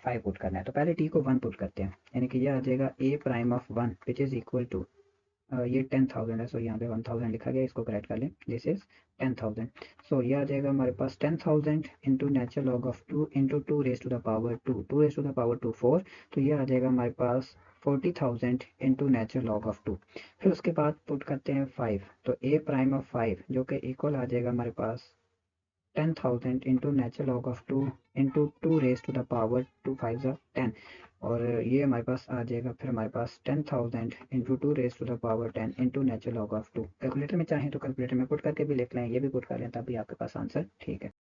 A: 5 पुट करना है। तो पहले टी को 1 पुट करते हैं, यानी कि ये आ जाएगा A prime of 1 which is equal to, ये 10,000 है, सो यहाँ पे 1000 लिखा गया, इसको करेक्ट कर लें, दिस इज 10,000। सो ये आ जाएगा हमारे पास 10,000 into natural log of 2 into 2 raise to the power 2, 2 raise to the power 2 4, तो ये आ जाएगा हमारे पास 40,000 इंटू नेचुरल लॉग ऑफ 2। फिर उसके बाद पुट करते हैं 5, तो ए प्राइम ऑफ 5 जो कि इक्वल आ जाएगा हमारे पास 10,000 into natural log of 2 into 2 raise to the power 2 5 ज़ा 10, और ये हमारे पास आ जाएगा फिर हमारे पास 10,000 into 2 raise to the power 10 into natural log of 2। Calculator में चाहें तो कैलकुलेटर में पुट करके भी लिख लें, ये भी पुट कर लें, तभी आपके पास आंसर ठीक है।